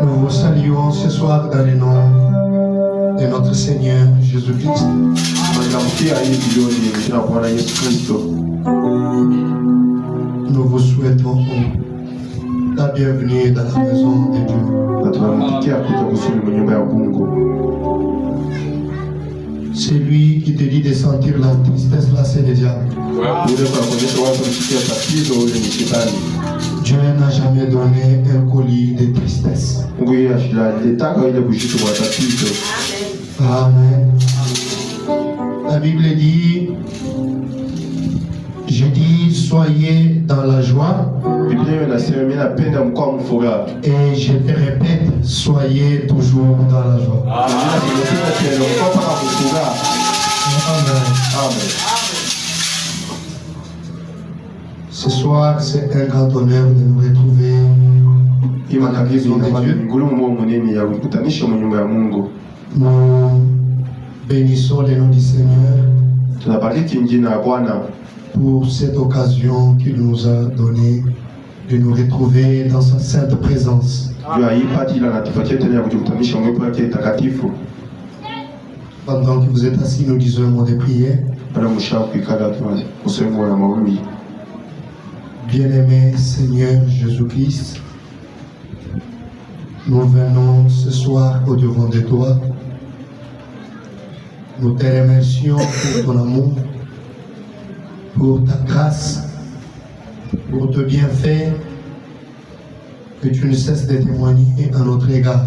Nous vous saluons ce soir dans le nom de notre Seigneur Jésus-Christ. Nous vous souhaitons la bienvenue dans la maison de Dieu. C'est lui qui te dit de sentir la tristesse, là c'est le diable. Dieu n'a jamais donné un colis de tristesse. Amen. La Bible dit, je dis, soyez dans la joie. Et je te répète, soyez toujours dans la joie. Amen. Ce soir, c'est un grand honneur de nous retrouver dans la maison de Dieu. Nous bénissons le nom du Seigneur pour cette occasion qu'il nous a donnée de nous retrouver dans sa sainte présence. Pendant que vous êtes assis, nous disons un mot de prière. Bien-aimé Seigneur Jésus-Christ, nous venons ce soir au-devant de toi. Nous te remercions pour ton amour, pour ta grâce, pour ton bienfait que tu ne cesses de témoigner à notre égard.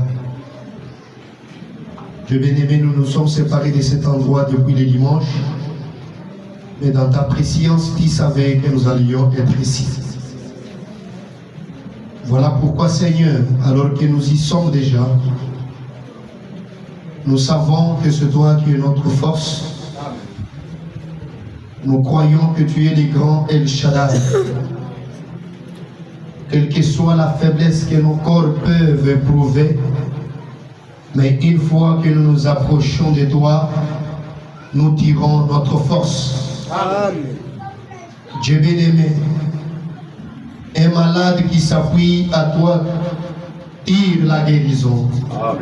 Dieu bien-aimé, nous nous sommes séparés de cet endroit depuis le dimanche, mais dans ta préscience, tu savais que nous allions être ici. Voilà pourquoi, Seigneur, alors que nous y sommes déjà, nous savons que c'est toi qui es notre force. Nous croyons que tu es le grand El Shaddai. Quelle que soit la faiblesse que nos corps peuvent éprouver, mais une fois que nous nous approchons de toi, nous tirons notre force. Amen. Dieu bien-aimé, un malade qui s'appuie à toi tire la guérison. Amen.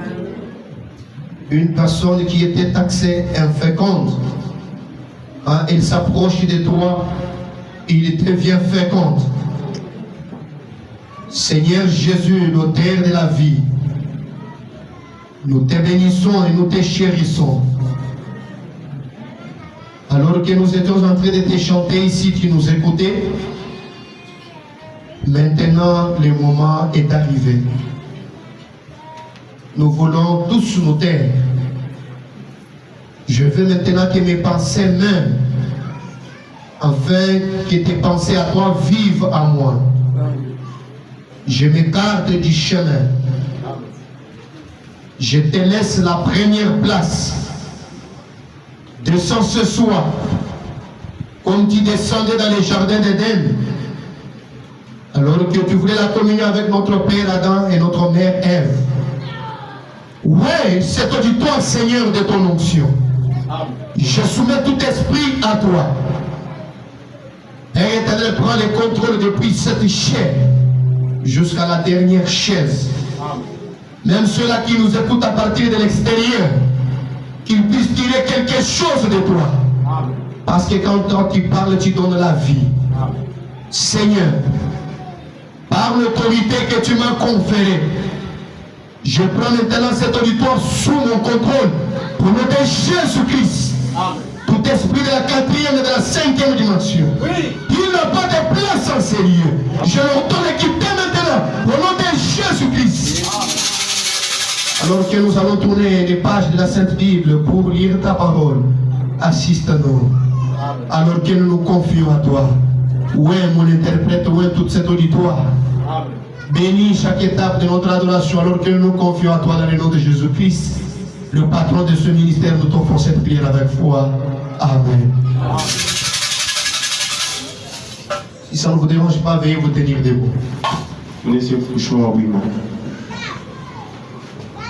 Une personne qui était taxée inféconde, quand il s'approche de toi, il devient féconde. Seigneur Jésus, l'auteur de la vie, nous te bénissons et nous te chérissons. Alors que nous étions en train de te chanter ici, tu nous écoutais. Maintenant, le moment est arrivé. Nous voulons tous nous taire. Je veux maintenant que mes pensées m'aiment, afin que tes pensées à toi vivent en moi. Je m'écarte du chemin. Je te laisse la première place. Descends ce soir, comme tu descendais dans les jardins d'Éden, alors que tu voulais la communion avec notre père Adam et notre mère Ève. Oui, c'est auditoire, Seigneur, de ton onction. Je soumets tout esprit à toi. Père éternel, prends le contrôle depuis cette chair jusqu'à la dernière chaise. Même ceux-là qui nous écoutent à partir de l'extérieur, qu'ils puissent tirer quelque chose de toi. Parce que quand tu parles, tu donnes la vie. Seigneur, par l'autorité que tu m'as conférée, je prends maintenant cet auditoire sous mon contrôle pour le nom de Jésus-Christ. Tout esprit de la 4e et de la 5e dimension, il n'a pas de place en ces lieux. Je leur donne l'équité maintenant au nom de Jésus-Christ. Alors que nous allons tourner les pages de la Sainte Bible pour lire ta parole, assiste-nous. Alors que nous nous confions à toi. Où est mon interprète, où est toute cette auditoire? Bénis chaque étape de notre adoration alors que nous nous confions à toi dans le nom de Jésus-Christ, le patron de ce ministère. Nous t'offrons cette prière avec foi. Amen. Si ça ne vous dérange pas, veuillez vous tenir debout.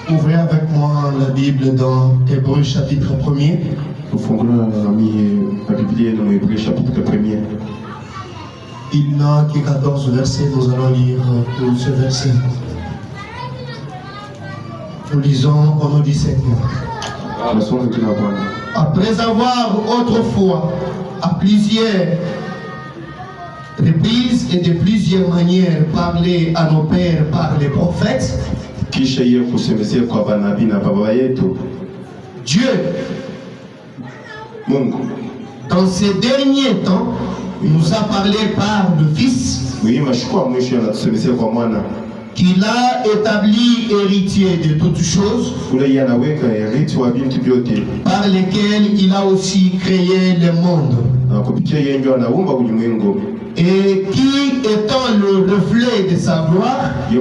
Ouvrez avec moi la Bible dans Hébreux chapitre 1er. Il n'a que 14 versets, nous allons lire tout ce verset. Nous lisons au nom du Seigneur. Après avoir autrefois, à plusieurs reprises et de plusieurs manières, parlé à nos pères par les prophètes, Dieu, dans ces derniers temps, nous a parlé par le Fils, qu'il a établi héritier de toutes choses, par lesquelles il a aussi créé le monde, et qui, étant le reflet de sa gloire, et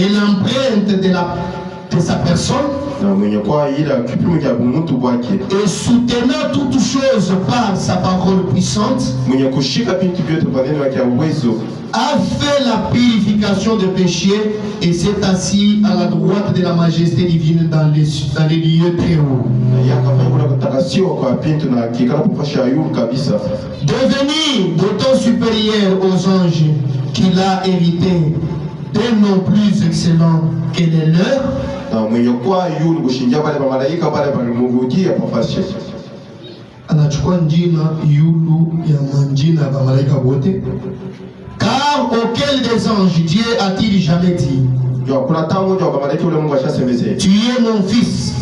l'empreinte de sa personne, et soutenant toutes choses par sa parole puissante, a fait la purification des péchés et s'est assis à la droite de la majesté divine dans les lieux très hauts. Devenu d'autant supérieur aux anges qu'il a hérité des noms plus excellents que les leurs, anachukua njina yulu ya manjina ya malaika wote, car auquel des anges Dieu a-t-il jamais dit, tu es mon fils,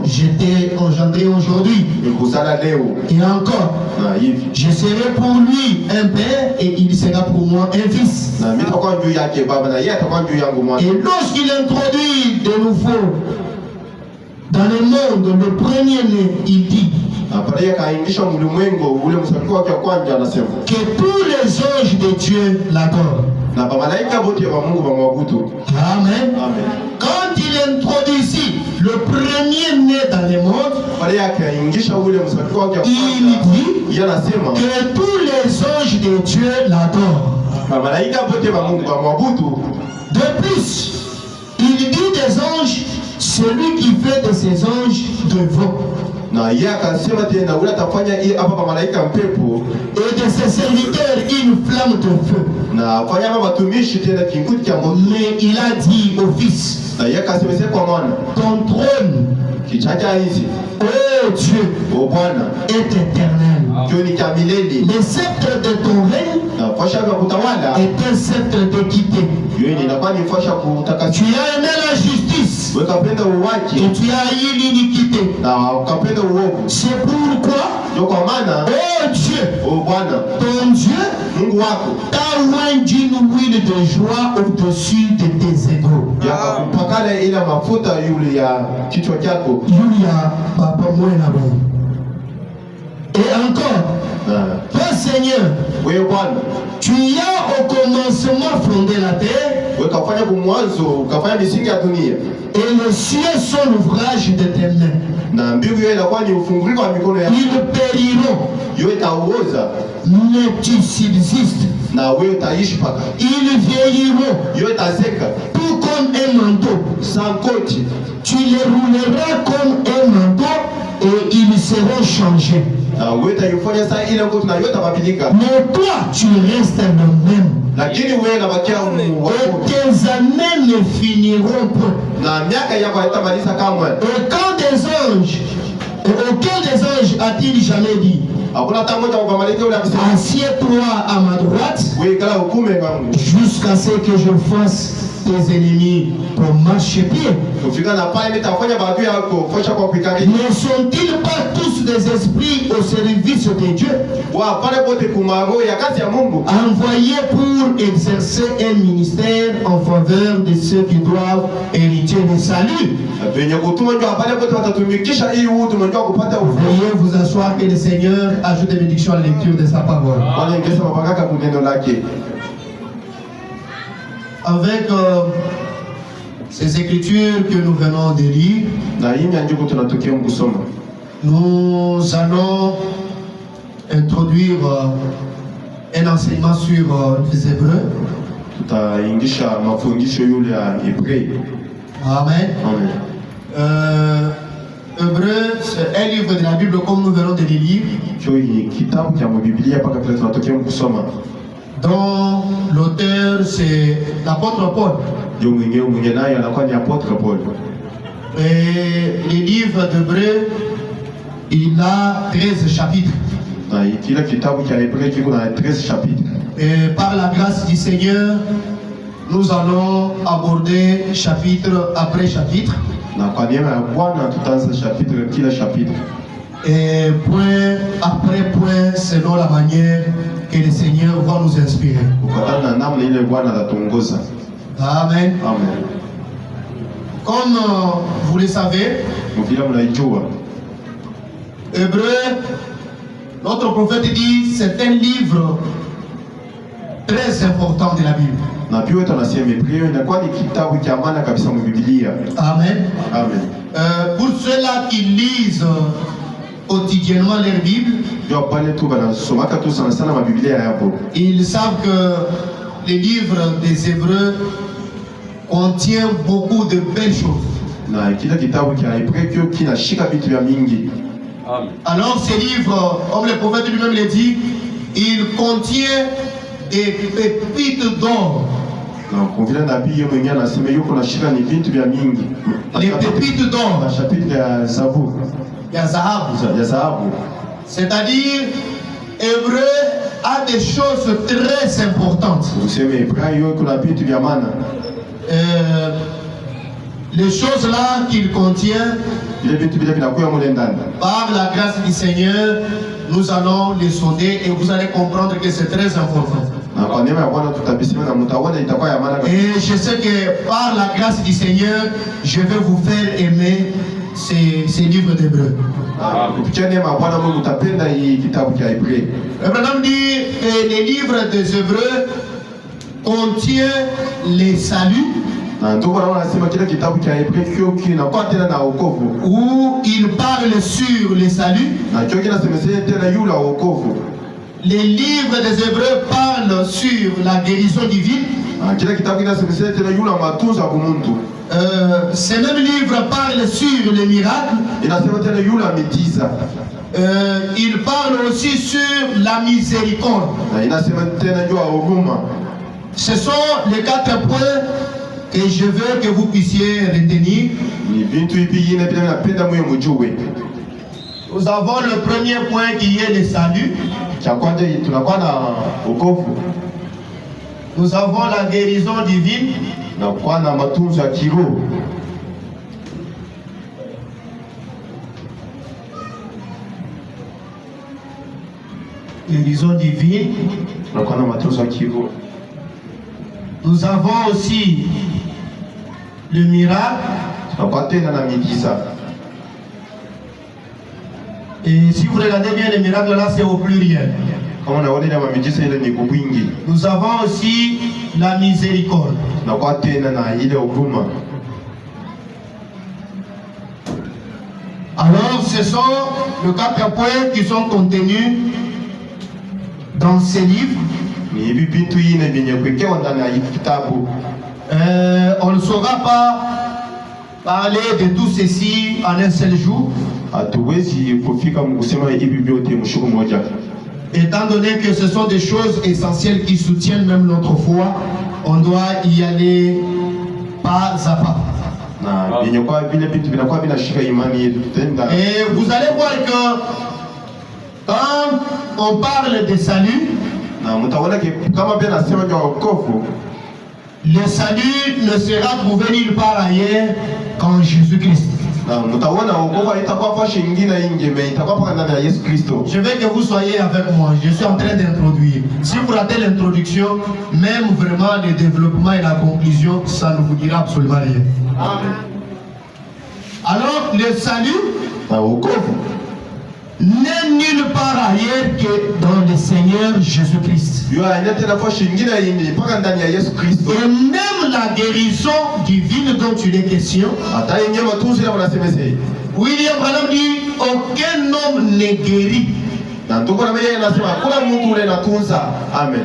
je t'ai engendré aujourd'hui, et encore, je serai pour lui un père et il sera pour moi un fils. Et lorsqu'il introduit de nouveau dans le monde le premier-né, il dit que tous les anges de Dieu l'adorent. Amen. Quand il introduit ici le premier-né dans le monde, il dit que tous les anges de Dieu l'adorent. De plus, il dit des anges, celui qui fait de ces anges de vent, et de ses serviteurs une flamme de feu. Mais il a dit au Fils, ton trône, oh Dieu, est éternel. Le sceptre de ton règne est un sceptre d'équité. Tu as aimé la justice et tu as eu l'iniquité. C'est pourquoi, oh Dieu, ton Dieu t'a oint d'une huile de joie au-dessus de tes égaux. Et encore, toi Seigneur, tu as au commencement fondé la terre, et les cieux sont l'ouvrage de tes mains. Ils périront, mais tu subsistes. Ils vieilliront, tout comme un manteau. Tu les rouleras comme un manteau et ils seront changés. Mais toi, tu restes le même. Et tes années ne finiront point. Et quand des anges, auquel des anges a-t-il jamais dit, assieds-toi à ma droite jusqu'à ce que je fasse tes ennemis pour marcher-pied? Ne sont-ils pas tous des esprits au service de Dieu, envoyés pour exercer un ministère en faveur de ceux qui doivent hériter le salut? Veuillez vous asseoir, que le Seigneur ajoute des bénédictions à la lecture de sa parole. Avec ces écritures que nous venons de lire, nous allons introduire un enseignement sur les Hébreux. Amen. Hébreu, c'est un livre de la Bible comme nous venons de le lire, dont l'auteur c'est l'apôtre Paul. Et le livre d'Hébreu, il a 13 chapitres. Et par la grâce du Seigneur, nous allons aborder chapitre après chapitre. Et point après point, selon la manière que le Seigneur va nous inspirer. Amen. Amen. Comme vous le savez, Hébreu, notre prophète dit, c'est un livre très important de la Bible. Amen. Amen. Pour ceux-là qui lisent quotidiennement leur Bible, ils savent que le livre des Hébreux contient beaucoup de belles choses. Alors ce livre, comme le prophète lui-même l'a dit, il contient des pépites d'or. Les pépites d'or. C'est-à-dire, Hébreu a des choses très importantes. Les choses là qu'il contient, par la grâce du Seigneur, nous allons les sonder et vous allez comprendre que c'est très important. Et je sais que par la grâce du Seigneur, je vais vous faire aimer ces livres d'Hébreu. Abraham dit que les livres des Hébreux contiennent les saluts, où il parle sur les saluts. Les livres des Hébreux parlent sur la guérison divine. Ces mêmes livres parlent sur les miracles. Il parle aussi sur la miséricorde. Ce sont les 4 points que je veux que vous puissiez retenir. Nous avons le premier point qui est le salut. Nous avons la guérison divine. Guérison divine. Nous avons aussi le miracle. Et si vous regardez bien les miracles là, c'est au pluriel. Nous avons aussi la miséricorde. Alors ce sont les 4 points qui sont contenus dans ces livres. On ne saura pas parler de tout ceci en un seul jour. Étant donné que ce sont des choses essentielles qui soutiennent même notre foi, on doit y aller pas à pas. Et vous allez voir que quand on parle de salut, le salut ne sera trouvé nulle part ailleurs qu'en Jésus-Christ. Je veux que vous soyez avec moi. Je suis en train d'introduire. Si vous ratez l'introduction, même vraiment le développement et la conclusion, ça ne vous dira absolument rien. Amen. Alors, le salut n'est nulle part ailleurs que dans le Seigneur Jésus-Christ. Et même la guérison divine dont il est question, William Branham dit, aucun homme n'est guéri. Amen. Amen.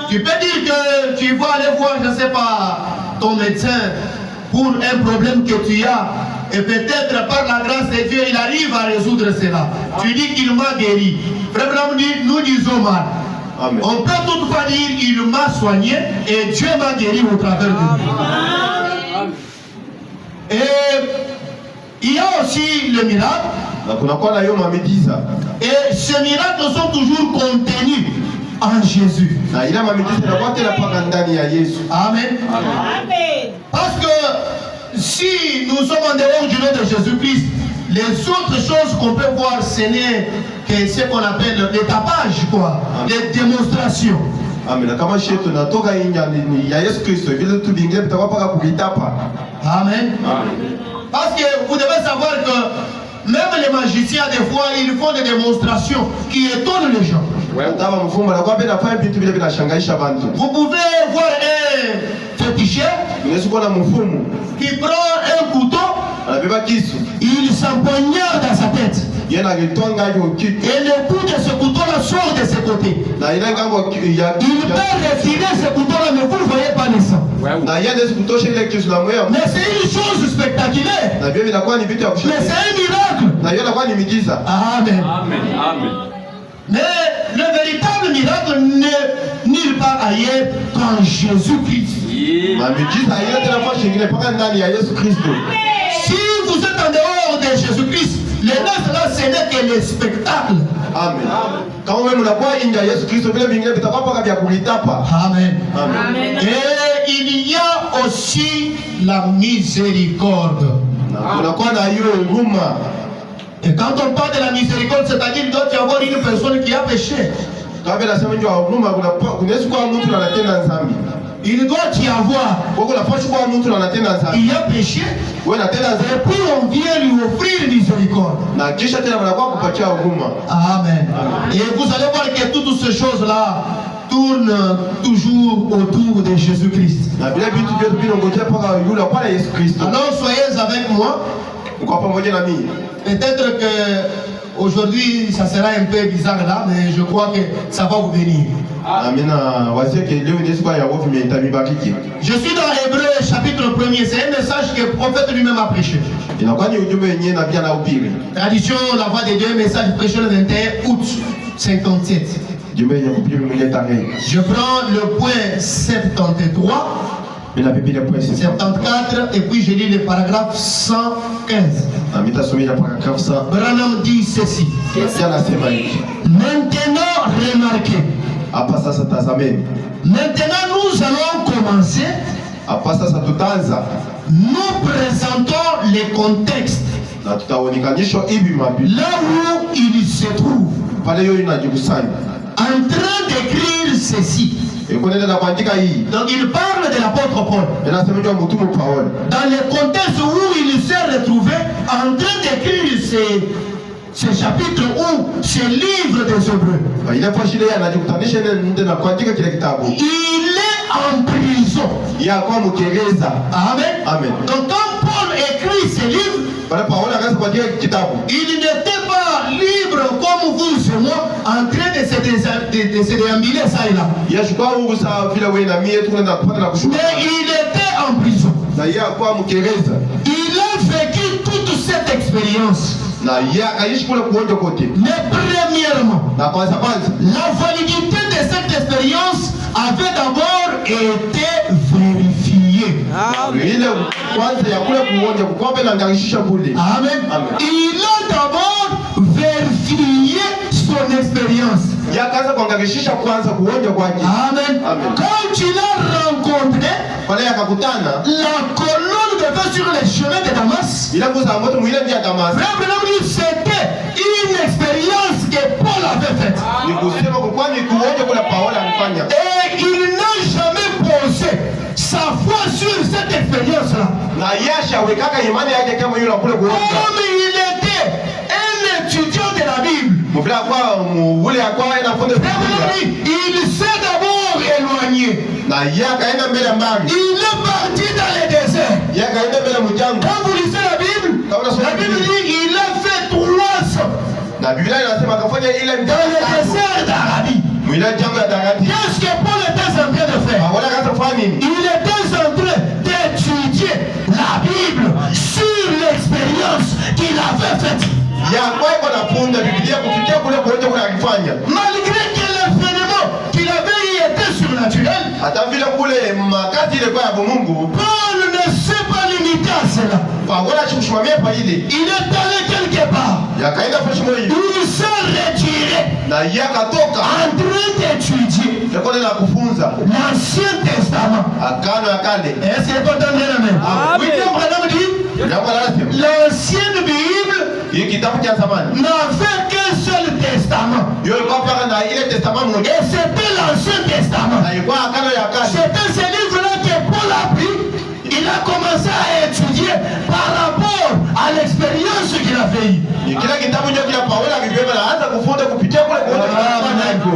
Tu peux dire que tu vas aller voir, je ne sais pas, ton médecin pour un problème que tu as. et peut-être par la grâce de Dieu, il arrive à résoudre cela. Tu dis qu'il m'a guéri. Frère Branham dit, nous disons mal. Amen. On peut toutefois dire il m'a soigné et Dieu m'a guéri au travers de lui. Et il y a aussi le miracle. Et ces miracles sont toujours contenus en Jésus. Amen. Parce que si nous sommes en dehors du nom de Jésus-Christ, les autres choses qu'on peut voir, ce n'est que ce qu'on appelle les tapages, quoi, les démonstrations. Amen. Parce que vous devez savoir que même les magiciens, des fois, ils font des démonstrations qui étonnent les gens. Vous pouvez voir un féticheur qui prend un couteau, il s'empoignarde dans sa tête. Et le bout de ce couteau-là sort de ses côtés. Il peut retirer ce couteau-là, mais vous ne voyez pas le sang. Mais c'est une chose spectaculaire. Mais c'est un miracle. Amen. Amen. Mais le véritable miracle n'est nulle part ailleurs qu'en Jésus-Christ. Si vous êtes en dehors de Jésus-Christ, le reste là, ce n'est que le spectacle. Amen. Amen. Amen. Et il y a aussi la miséricorde. Et quand on parle de la miséricorde, c'est-à-dire qu'il doit y avoir une personne qui a péché. Il doit y avoir. Il a péché. Et puis on vient lui offrir miséricorde. Amen. Et vous allez voir que toutes ces choses-là tournent toujours autour de Jésus-Christ. Alors soyez avec moi. Peut-être que aujourd'hui ça sera un peu bizarre là, mais je crois que ça va vous venir. Je suis dans Hébreu chapitre 1er, c'est un message que le prophète lui-même a prêché. Tradition, la voix de Dieu, un message prêché le 21 août 57. Je prends le point 73, 74 et puis je lis le paragraphe 115. Branham dit ceci. Maintenant remarquez. Maintenant nous allons commencer. Nous présentons les contextes. Là où il se trouve. En train d'écrire ceci. Donc il parle de l'apôtre Paul. Dans le contexte où il s'est retrouvé en train d'écrire ce chapitre ou ce livre des Hébreux. Il est en prison. Amen. Amen. Donc quand Paul écrit ce livre, il n'était pas libre comme vous et moi en train de se déambuler ça et là. Mais il était en prison. Il a vécu toute cette expérience. Mais premièrement, la validité de cette expérience avait d'abord été vérifiée. Amen. Il a d'abord vérifié son expérience. Amen. Quand il a rencontré la colonne de feu sur les chemins de Damas, c'était une expérience que Paul avait faite. Et il n'a jamais posé sa foi sur cette expérience-là. Comme il était un étudiant de la Bible, il s'est d'abord éloigné. Il est parti dans le désert. Quand vous lisez la Bible dit qu'il a fait 3 ans dans le désert d'Arabie. Qu'est-ce que Paul était en train de faire? Il était en train d'étudier la Bible sur l'expérience qu'il avait fait. Malgré que l'événement qu'il avait eu était surnaturel, Paul ne s'est pas limité à cela. Il est allé quelque part. Il s'est retiré en train d'étudier l'Ancien Testament. Est-ce que vous entendez la main? L'ancienne Bible n'avait qu'un seul testament. Et c'était l'Ancien Testament. C'était ce livre-là que Paul a pris. Il a commencé à étudier par rapport à l'expérience qu'il a fait.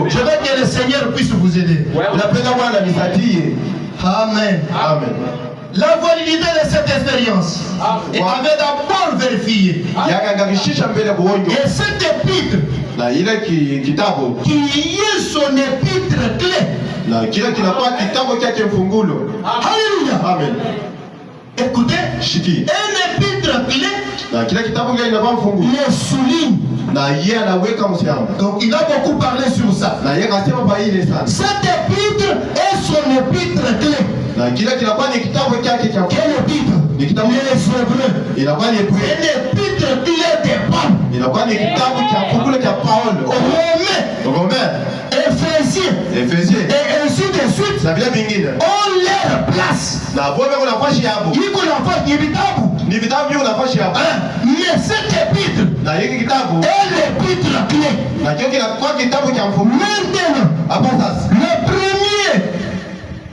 Je veux que le Seigneur puisse vous aider. Amen. Amen. La validité de cette expérience avait d'abord vérifié. Et cette épître, qui est son épître clé. Alléluia. Amen. Écoutez, un épître clé le souligne. Donc il a beaucoup parlé sur ça. Cette épître est son épître clé. Quel épître? Les Hébreux. Un épître clé de Paul. Romains. Éphésiens. Et ainsi de suite. On leur place. Mais cet épître est l'épître clé. Maintenant, le premier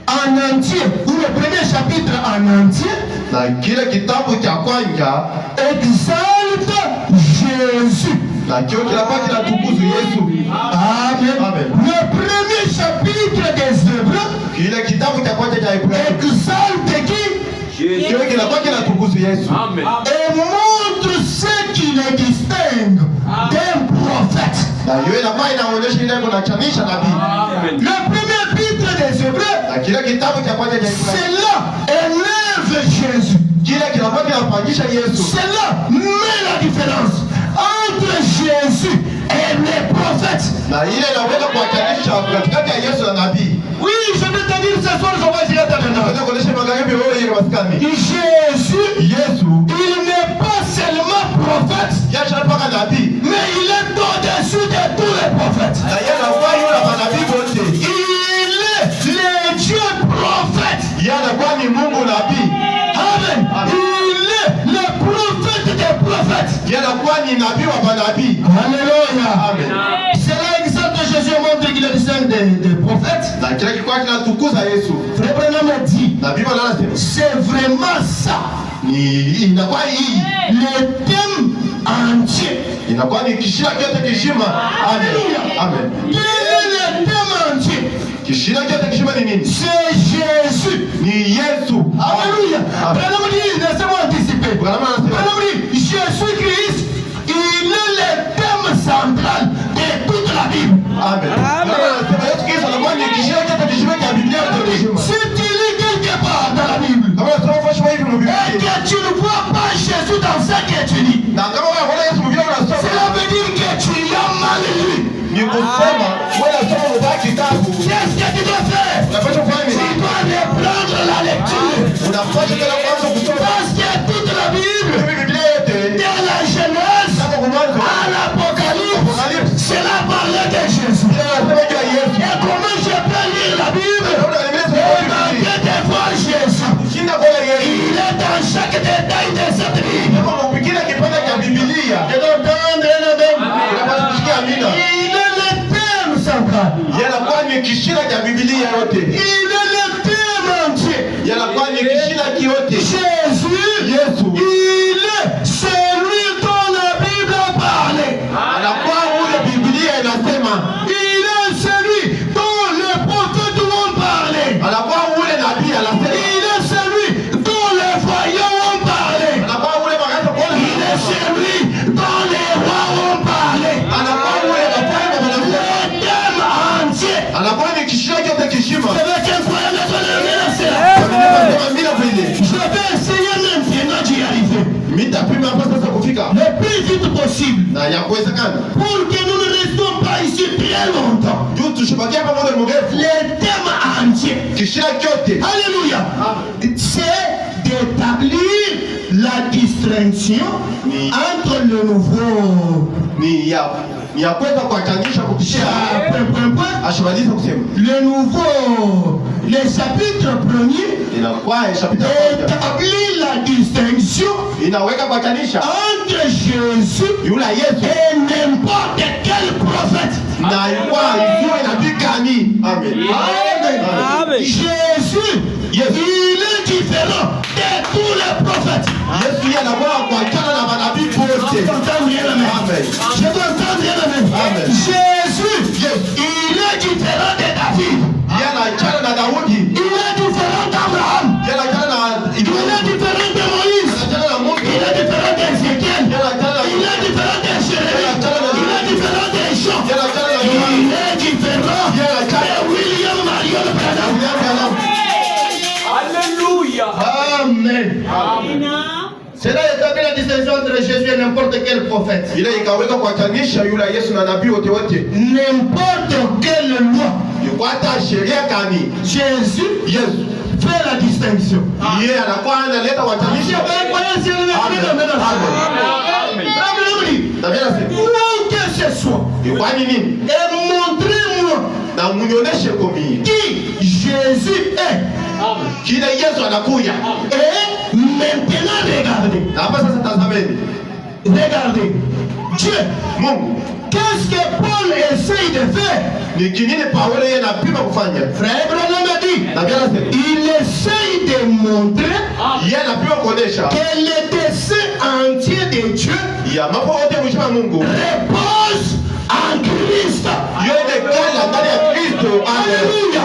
en entier, ou le premier chapitre en entier, exalte Jésus. Amen. Le premier chapitre des Hébreux exalte qui? Jésus. Et montre ce qui le distingue d'un prophète. Le premier épître des Hébreux, cela élève Jésus. Cela met la différence entre Jésus et les prophètes. Oui, je vais te dire ce soir, je vais dire Jésus, il n'est pas seulement prophète, mais il est au-dessus de tous les prophètes. Il est le Dieu prophète. Amen. Il est le prophète des prophètes. Alléluia. Cela exalte Jésus montre qu'il est distinct des prophètes. Frère Branham dit, c'est vraiment ça. Le thème entier. Alléluia. Amen. Quel est le thème entier? C'est Jésus. Alléluia. Branham dit, laissez-moi anticiper. Branham dit, Jésus-Christ, il est le thème central de toute la Bible. Amen. Si tu lis quelque part dans la Bible et que tu ne vois pas Jésus dans ce que tu lis, cela veut dire que tu as mal lu. Qu'est-ce que tu dois faire? Tu dois reprendre la lecture. Parce que toute la Bible, de la Genèse à l'Apocalypse, cela parle de Jésus. Et comment je peux lire la Bible et manquer de voir Jésus? Il est dans chaque détail de cette Bible. Il est le thème central. Il est le thème entier. Jésus, il est celui dont la Bible a parlé. Il est celui dont les prophètes ont parlé. Il est celui dont les voyants ont parlé. Il est celui dont les rois ont parlé. Le thème entier. Avec un le plus vite possible, pour que nous ne restons pas ici très longtemps. Le thème entier, alléluia, c'est d'établir la distinction entre le nouveau le nouveau, le chapitre premier établit la distinction entre Jésus et n'importe quel prophète. Amen. Jésus, il est différent de tous les prophètes. Je dois entendre Amen. Jésus, il est différent de David. Il est différent d'Abraham. Il est différent de Moïse. Il est différent d'Ézéchiel. Il est différent de Jérémie. Il est différent de Jean. Il est différent de William Marion Branham. Alléluia. Amen. Cela établit la distinction entre Jésus et n'importe quel prophète. N'importe quelle loi. Jésus fait la distinction. Où que ce soit, et montrez-moi qui Jésus est. Et maintenant regardez Dieu. Qu'est-ce que Paul essaye de faire? Frère Branham a dit, il essaye de montrer que le dessein entier de Dieu repose en Christ. Alléluia.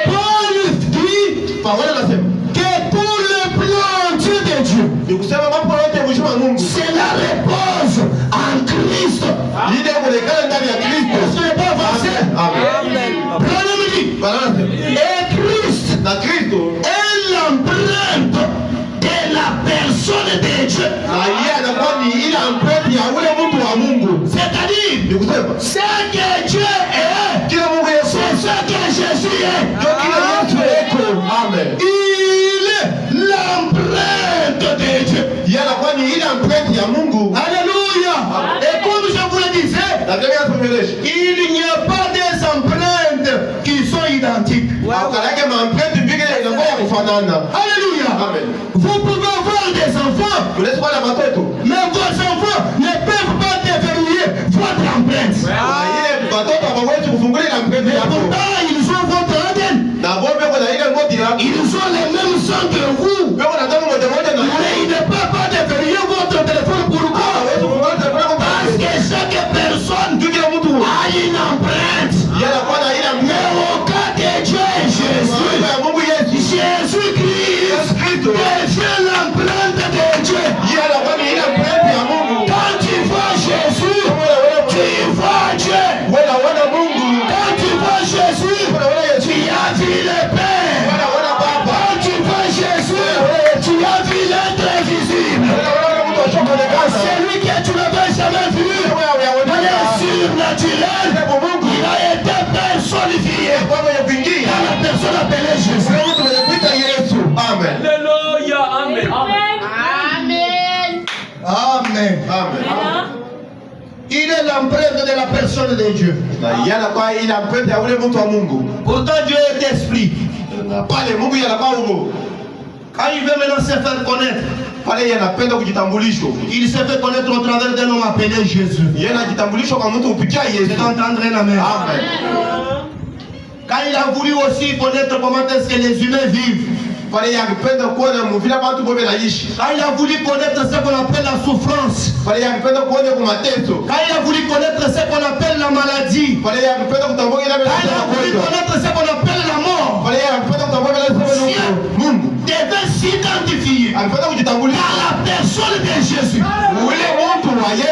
Paul dit que tout le plan entier de Dieu, cela repose en Christ. Ce n'est pas facile. Et Christ est l'empreinte de la personne de Dieu. C'est-à-dire, ce que Dieu est, c'est ce que Jésus est. Il est l'empreinte de Dieu. Alléluia. Et comme je vous le disais, il n'y a pas des empreintes qui sont identiques. Alléluia. Vous pouvez avoir des enfants, mais vos enfants ne peuvent pas déverrouiller votre empreinte. Mais pourtant, ils ont votre ADN. Ils ont les mêmes sangs que vous. Mais ils ne peuvent pas déverrouiller votre téléphone. Pourquoi? Parce que chaque personne a une empreinte. Mais au cas de Dieu et Jésus, Jésus-Christ devient l'empreinte de Dieu. Quand tu vois Jésus, tu vois Dieu. Quand tu vois Jésus, tu as vu le Père. Quand tu vois Jésus, tu as vu l'être invisible. Celui que tu n'avais jamais vu, il est surnaturel. Il a été personnifié dans la personne appelée Jésus. Amen. Alléluia. Amen. Amen. Amen. Il est l'empreinte de la personne de Dieu. Pourtant Dieu est esprit. Quand il veut maintenant se faire connaître, il se fait connaître au travers d'un homme appelé Jésus. C'est d'entendre un amen. Quand il a voulu aussi connaître comment est-ce que les humains vivent, quand il a voulu connaître ce qu'on appelle la souffrance, quand il a voulu connaître ce qu'on appelle la maladie, quand il a voulu connaître ce qu'on appelle la mort, Dieu devait s'identifier à la personne de Jésus.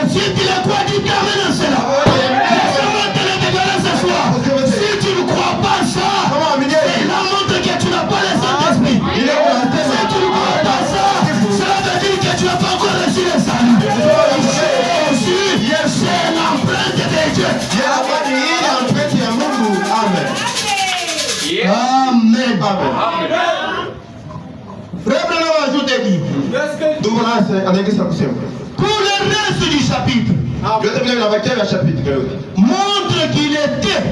Si tu le crois, dis amen à cela. Laisse-moi te le déclarer ce soir. Si tu ne crois pas ça, cela montre que tu n'as pas le Saint-Esprit. Si tu ne crois pas ça, cela veut dire que tu n'as pas encore le Pour le reste du chapitre, montre qu'il était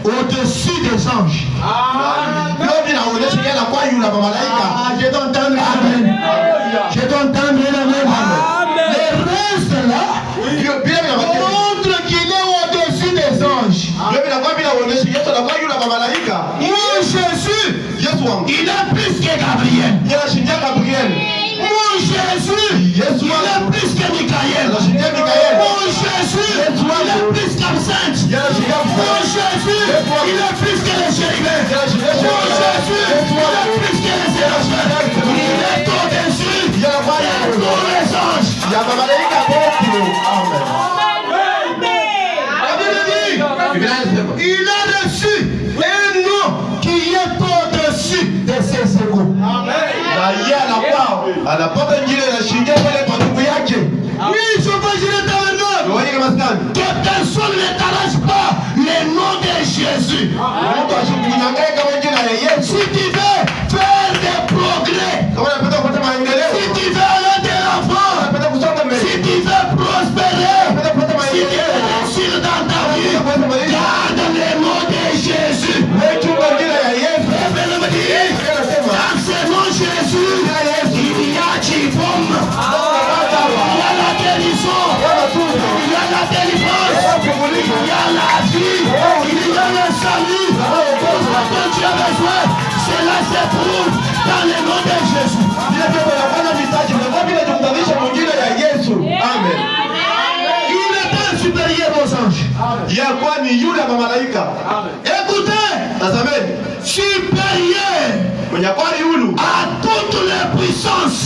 au-dessus des anges. Je dois entendre amen. Je dois entendre amen. Le reste là montre qu'il est au-dessus des anges. Mon Jésus, il est plus que Gabriel. Mon Jésus, il est plus que Michael. Mon Jésus, il est plus qu'Absinthe. Mon Jésus, il est plus que les chérubins. Mon Jésus, il est plus que les séraphins. Il est au-dessus de tous les anges. Il a reçu un nom qui est au-dessus de ses égaux. Oui, je veux dire dans le nom. Que personne ne t'arrache pas le nom de Jésus. Si tu veux faire des progrès, si tu veux aller de l'avant, si tu veux prospérer, si tu veux réussir dans ta vie, garde le nom de Jésus. Dans ce nom Jésus, il y a Jibom, il y a la guérison, il y a la délivrance, il y a la vie, il y a le salut. Pour ce que tu as besoin, cela se trouve dans le nom de Jésus. Amen. Il est supérieur aux anges. Écoutez, supérieur à toutes les puissances.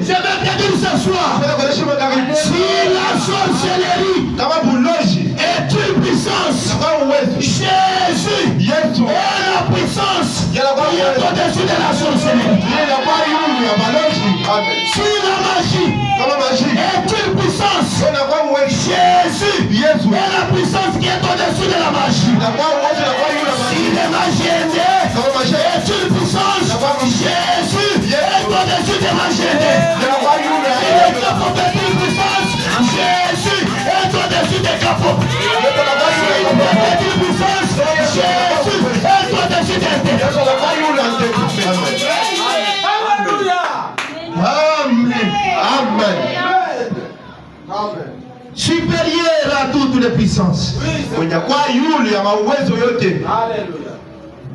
Je vais te dire ce soir, si la sorcellerie est une puissance, Jésus est la puissance qui est au-dessus de la sorcellerie. Si la magie est une puissance, Jésus est la puissance qui est au-dessus de la magie. Si la magie est une puissance, Jésus est au-dessus de la magie. Si le capot est une puissance, Jésus est au-dessus des capots. Si le capot est une puissance, Jésus est au-dessus des têtes. Amen. Amen. Supérieur à toutes les puissances.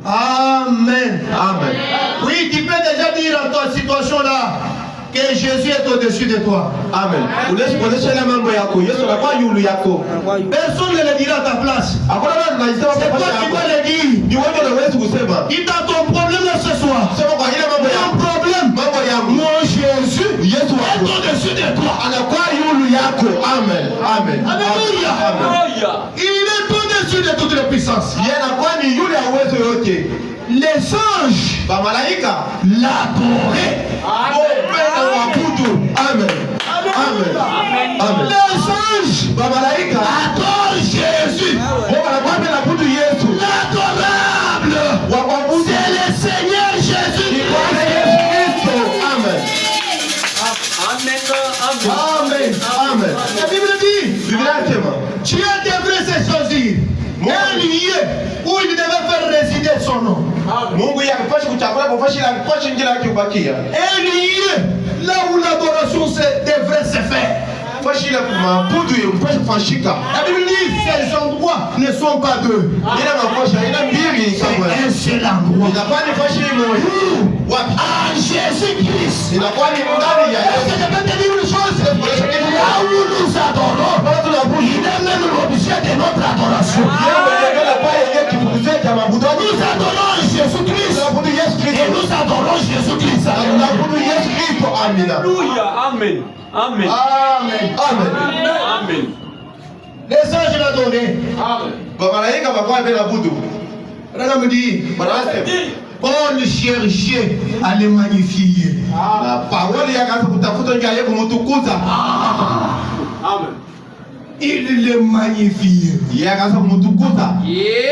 Amen. Amen. Oui, tu peux déjà dire en ta situation là que Jésus est au-dessus de toi. Amen. Personne ne le dira à ta place. C'est toi qui vas le dire. Dis dans ton problème là ce soir. Ton problème. Mon Jésus est au-dessus de toi. Amen. Amen. Alléluia. Il est au-dessus de toutes les puissances. Les anges l'adoraient. Amen. Amen. Amen. Les anges adorent Jésus. L'adorable, c'est le Seigneur Jésus. Amen. Amen. Amen. La Bible dit, Dieu devrait se choisir un lieu où il devait faire résider son nom. Un lieu là où l'adoration devrait se faire. La Bible dit ces endroits ne sont pas deux. C'est un seul endroit. À Jésus-Christ. Je vais te dire une chose. Là où nous adorons, il est même l'objet de notre adoration. Nous adorons Jésus-Christ. Et nous adorons Jésus-Christ. Alléluia. Amen. Amen. Amen. Amen. Amen. Les anges l'adoraient. Regarde me dit, Paul cherchait à les magnifier. Amen. il le magnifie. Yeye akaanza kumtukuza.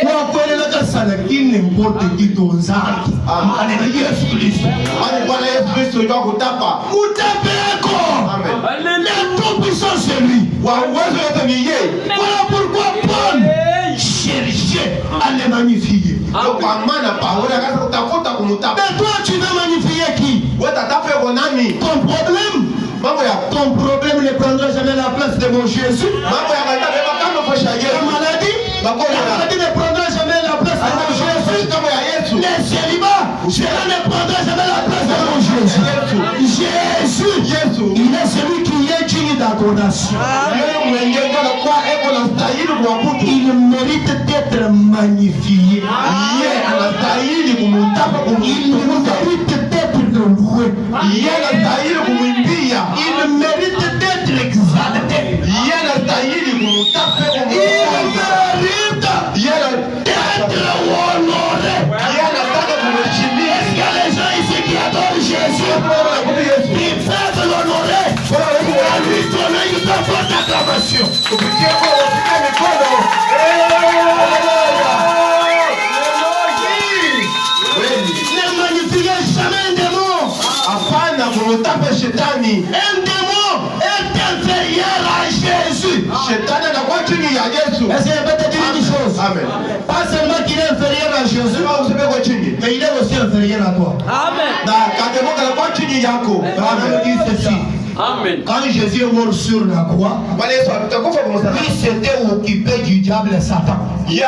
Kwa kweli la kasala kine mbote kitonzaki. Amen. Yesu Kristo. Bali Bwana Yesu Kristo ndio kutapa. Mutape yako. Amen. Le tout puissant c'est lui. Wa uwezo yote ni yeye. Voilà pourquoi Paul cherchait à le magnifier. Kwa maana Paulo akaanza kutafuta kumtapa. Mais toi tu veux magnifier qui? Wewe tatafe kwa nani? Ton problème? Ton problème ne prendra jamais la place de mon Jésus. La maladie ne prendra jamais la place de mon Jésus. Le célibat, cela ne prendra jamais la place de mon Jésus. Jésus, il est celui qui est digne d'adoration. Il mérite d'être magnifié. Il mérite d'être loué. Il mérite d'être exalté. Il mérite d'être honoré. Est-ce qu'il y a les gens ici qui adorent Jésus? Ils peuvent l'honorer. À lui donner une forte acclamation. Ne magnifiez jamais un démon. Un démon est inférieur à Jésus. Est-ce que je peux te dire une chose? Amen. Pas seulement qu'il est inférieur à Jésus, mais il est aussi inférieur à toi. Amen. Dit ceci. Amen. Quand Jésus est mort sur la croix, il s'était occupé du diable Satan, qui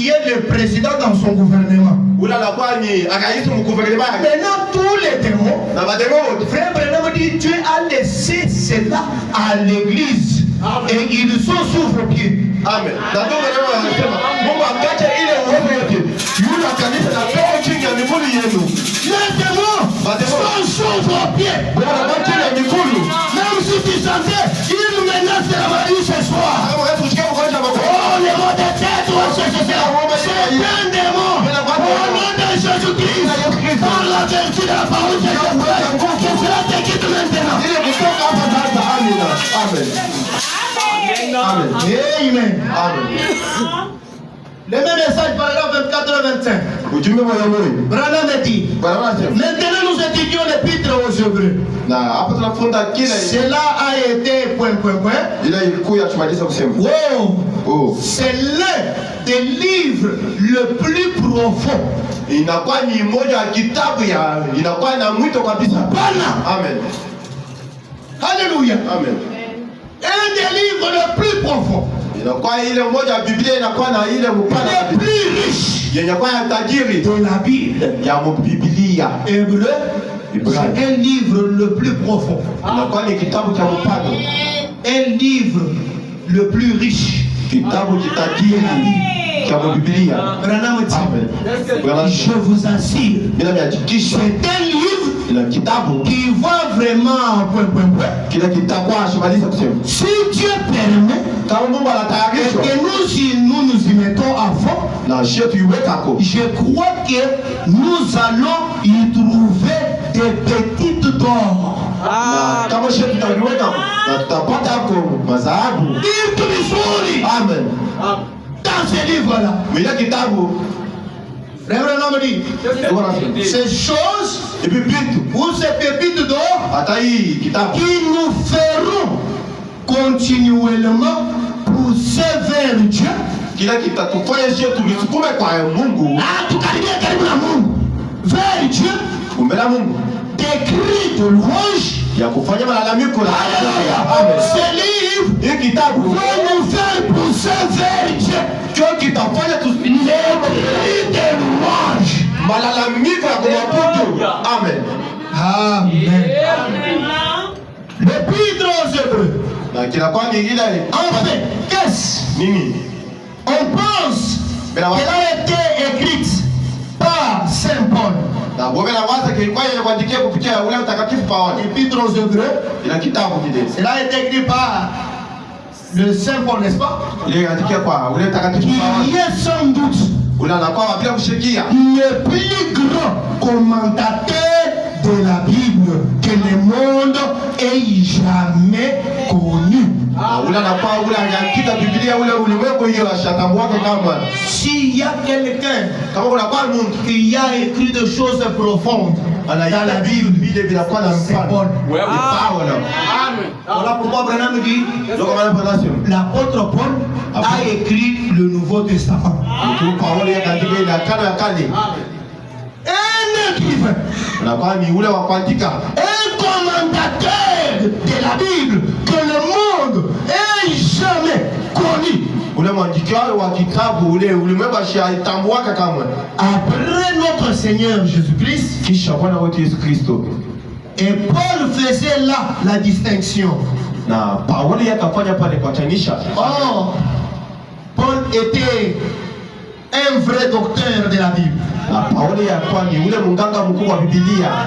est le président dans son gouvernement. Maintenant, tous les démons, frère Branham dit, Dieu a laissé cela à l'église. Et ils sont sous vos pieds. Amen. Les démons sont sous vos pieds. Même si tu sentais, ils menacent la Marie ce soir. Oh, les mots de tête, c'est un démon. Au nom de Jésus-Christ, par la vertu de la parole de Jésus, que cela te quitte maintenant. Amen. Amen. Amen. Le même message, paragraphe 24-25. Branham dit, maintenant nous étudions l'épître aux Hébreux. Cela a été point. Wow. C'est l'un des livres le plus profond. Amen. Alléluia. Amen. Un des livres le plus profond. Le plus riche de la Bible. Hébreu, c'est un livre le plus profond. Un livre le plus riche. Branham dit, je vous assure, c'est un livre qui va vraiment point. Si Dieu permet que nous nous y mettons à fond, je crois que nous allons y trouver des petites d'or. Amen. Dans ce livre-là, Branham dit, ces choses ou ces pépites d'or qui nous feront continuellement pousser vers Dieu. Vers Dieu. Des cris de louange. Ce livre va nous faire pousser vers Dieu. Les cris de louange. Amen. Amen. L'épître aux Hébreux. Enfin, qu'est-ce? On pense qu'elle a été écrite par Saint Paul. L'épître aux Hébreux. Cela a été écrit par le Saint Paul, n'est-ce pas? Il y a sans doute le plus grand commentateur de la Bible. que le monde ait jamais connu. S'il y a quelqu'un qui a écrit des choses profondes dans la Bible, c'est Paul. Voilà pourquoi Branham dit l'apôtre Paul a écrit le Nouveau Testament. Un écrivain, un commentateur de la Bible que le monde ait jamais connu. Après notre Seigneur Jésus-Christ, et Paul faisait là la distinction. Or, Paul était un vrai docteur de la Bible.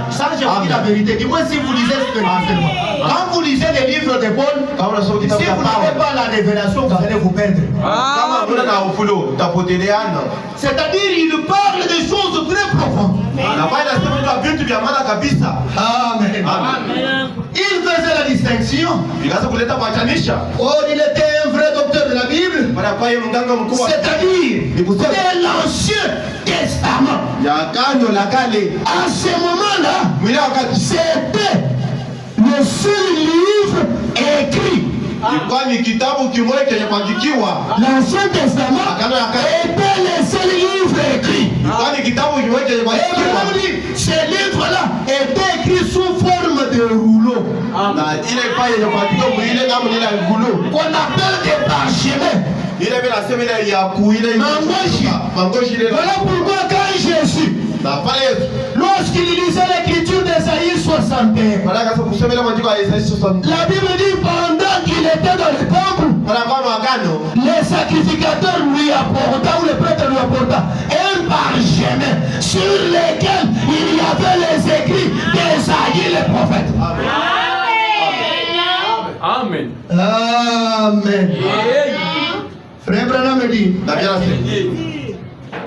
Ça, je vous dis la vérité. Dis-moi si vous lisez spirituellement. Quand vous lisez les livres de Paul, si vous n'avez pas la révélation, vous allez vous perdre. C'est-à-dire, il parle des choses très profondes. Amen. Il faisait la distinction. Oh, il était un vrai docteur de la Bible. C'est-à-dire, de l'Ancien Testament. À ce moment-là, c'était le seul livre écrit. L'Ancien Testament était le seul livre écrit. Et ce livre-là était écrit sous forme de rouleau. Qu'on appelle des parchemins. Voilà pourquoi quand Jésus, lorsqu'il lisait l'écriture d'Ésaïe 61, la Bible dit pendant qu'il était dans le temple, les sacrificateurs lui apportaient, ou les prêtres lui apportaient un parchemin sur lequel il y avait les écrits d'Ésaïe le prophète. Amen. Amen. Frère Branham dit,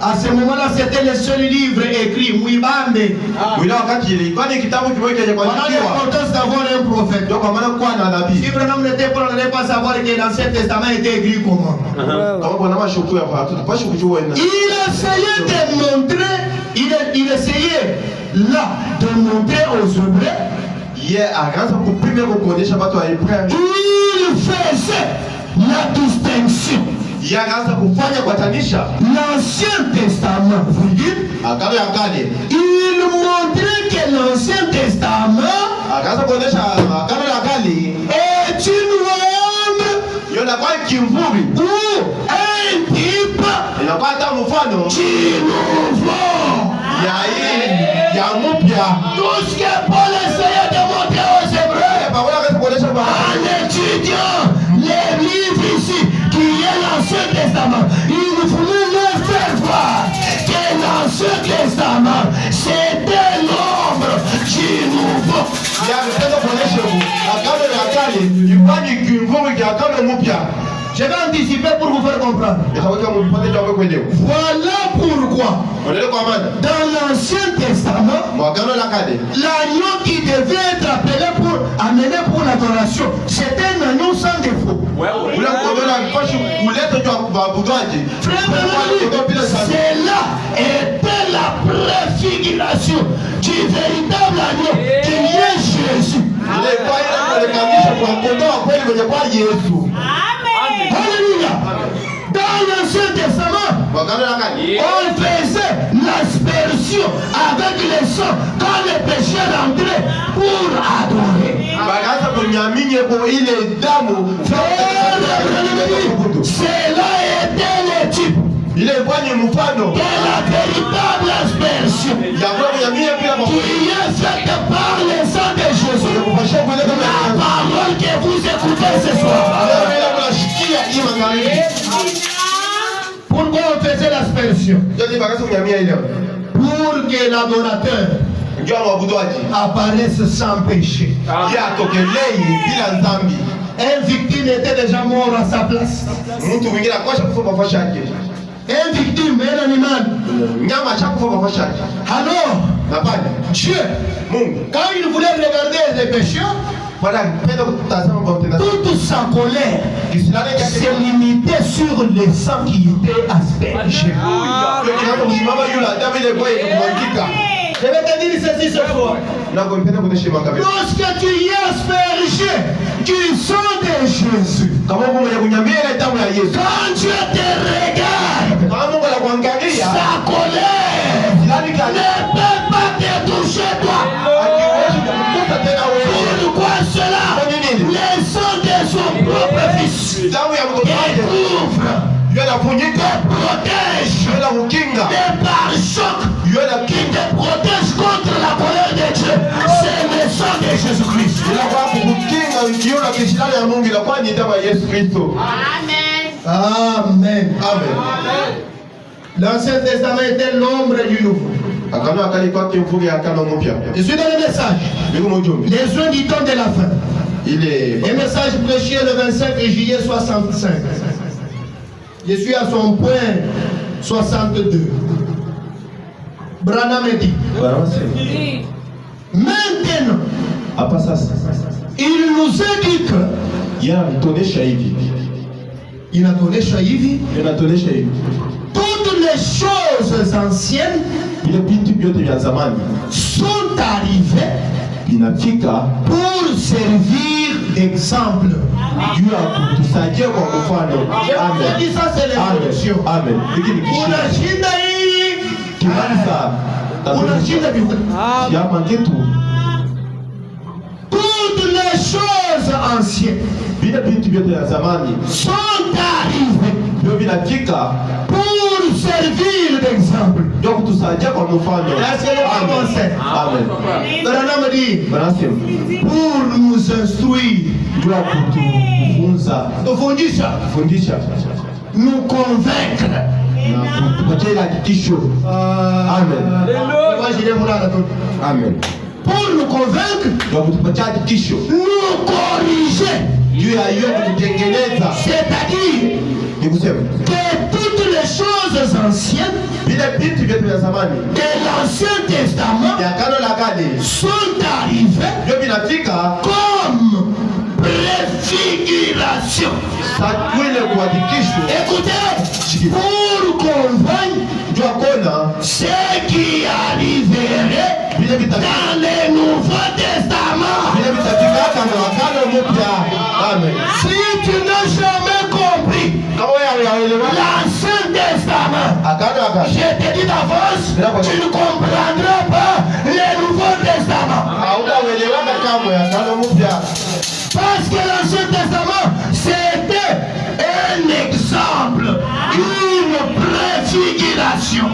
à ce moment-là, c'était le seul livre écrit, Mouibambe. Voilà l'importance d'avoir un prophète. Si Branham n'était pas, on n'allait pas savoir que l'Ancien Testament était écrit comment. Il essayait de montrer, il essayait là de montrer aux Hébreux. Il faisait la distinction. L'Ancien Testament, vous dites, il montrait que l'Ancien Testament est une ombre ou un type du nouveau. Tout ce que Paul essayait de montrer aux Hébreux en étudiant les livres ici, qui est l'Ancien Testament, il voulait leur faire voir que l'Ancien Testament, c'était l'ombre du nouveau. Je vais anticiper pour vous faire comprendre. Voilà pourquoi, dans l'Ancien Testament, l'agneau qui devait être appelé pour amener pour l'adoration, c'était un agneau sans défaut. Cela était la préfiguration du véritable agneau qui est Jésus. Alléluia. Dans l'Ancien Testament, on faisait l'aspersion avec le sang quand les pécheurs entraient pour adorer. Cela était le type de la véritable aspersion qui est faite par le sang de Jésus. La parole que vous écoutez ce soir. Pourquoi on faisait l'aspersion? Pour que l'adorateur apparaisse sans péché. Un victime était déjà mort à sa place. une victime, un animal. Nyama chakufa kwa shaki. Alors, Hapana. Dieu, Mungu. quand il voulait regarder les pécheurs, toute sa colère s'est limitée sur le sang qui était aspergé. Je vais te dire ceci ce soir. Lorsque tu y es aspergé du sang de Jésus, quand Dieu te regarde, sa colère ne peut pas te toucher toi. Pourquoi cela? Le sang de son propre fils te couvre, te protège, te pare-choc, qui te protège contre la colère de Dieu. C'est le sang de Jésus-Christ. Amen. Amen. L'Ancien Testament était l'ombre du Nouveau. Je suis dans le message. Les uns du temps de la fin. Le message prêché le 25 juillet 65. Je suis à son point 62. Branham dit. Maintenant, il nous a dit que il a donné Shaïvi. Toutes les choses anciennes sont arrivées pour servir d'exemple. J'ai dit ça, c'est l'évolution. Toutes les choses anciennes sont arrivées pour servir d'exemple. Est-ce que le commencer? Branham dit pour nous instruire, nous convaincre. Amen. Pour nous convaincre, nous corriger. C'est-à-dire que toutes les choses anciennes de l'Ancien Testament sont arrivées comme préfiguration. Écoutez, pour convaincre ce qui arriverait dans le Nouveau Testament. Si tu n'as jamais compris l'Ancien Testament, je te dis d'avance, tu ne comprendras pas le Nouveau Testament. Parce que l'Ancien Testament, c'était un exemple, une préfiguration,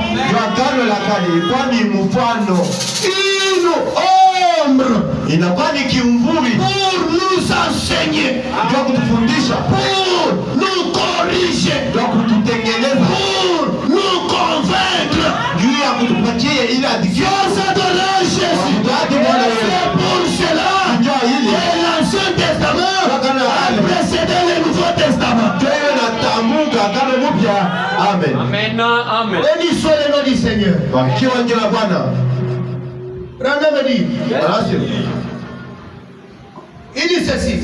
une ombre pour nous enseigner, pour nous corriger, pour nous convaincre. Dieu s'est donné Jésus. C'est pour cela que l'Ancien Testament a précédé le Nouveau Testament. Amen. Amen. Amen. Béni soit le nom du Seigneur. Branham dit, il dit ceci.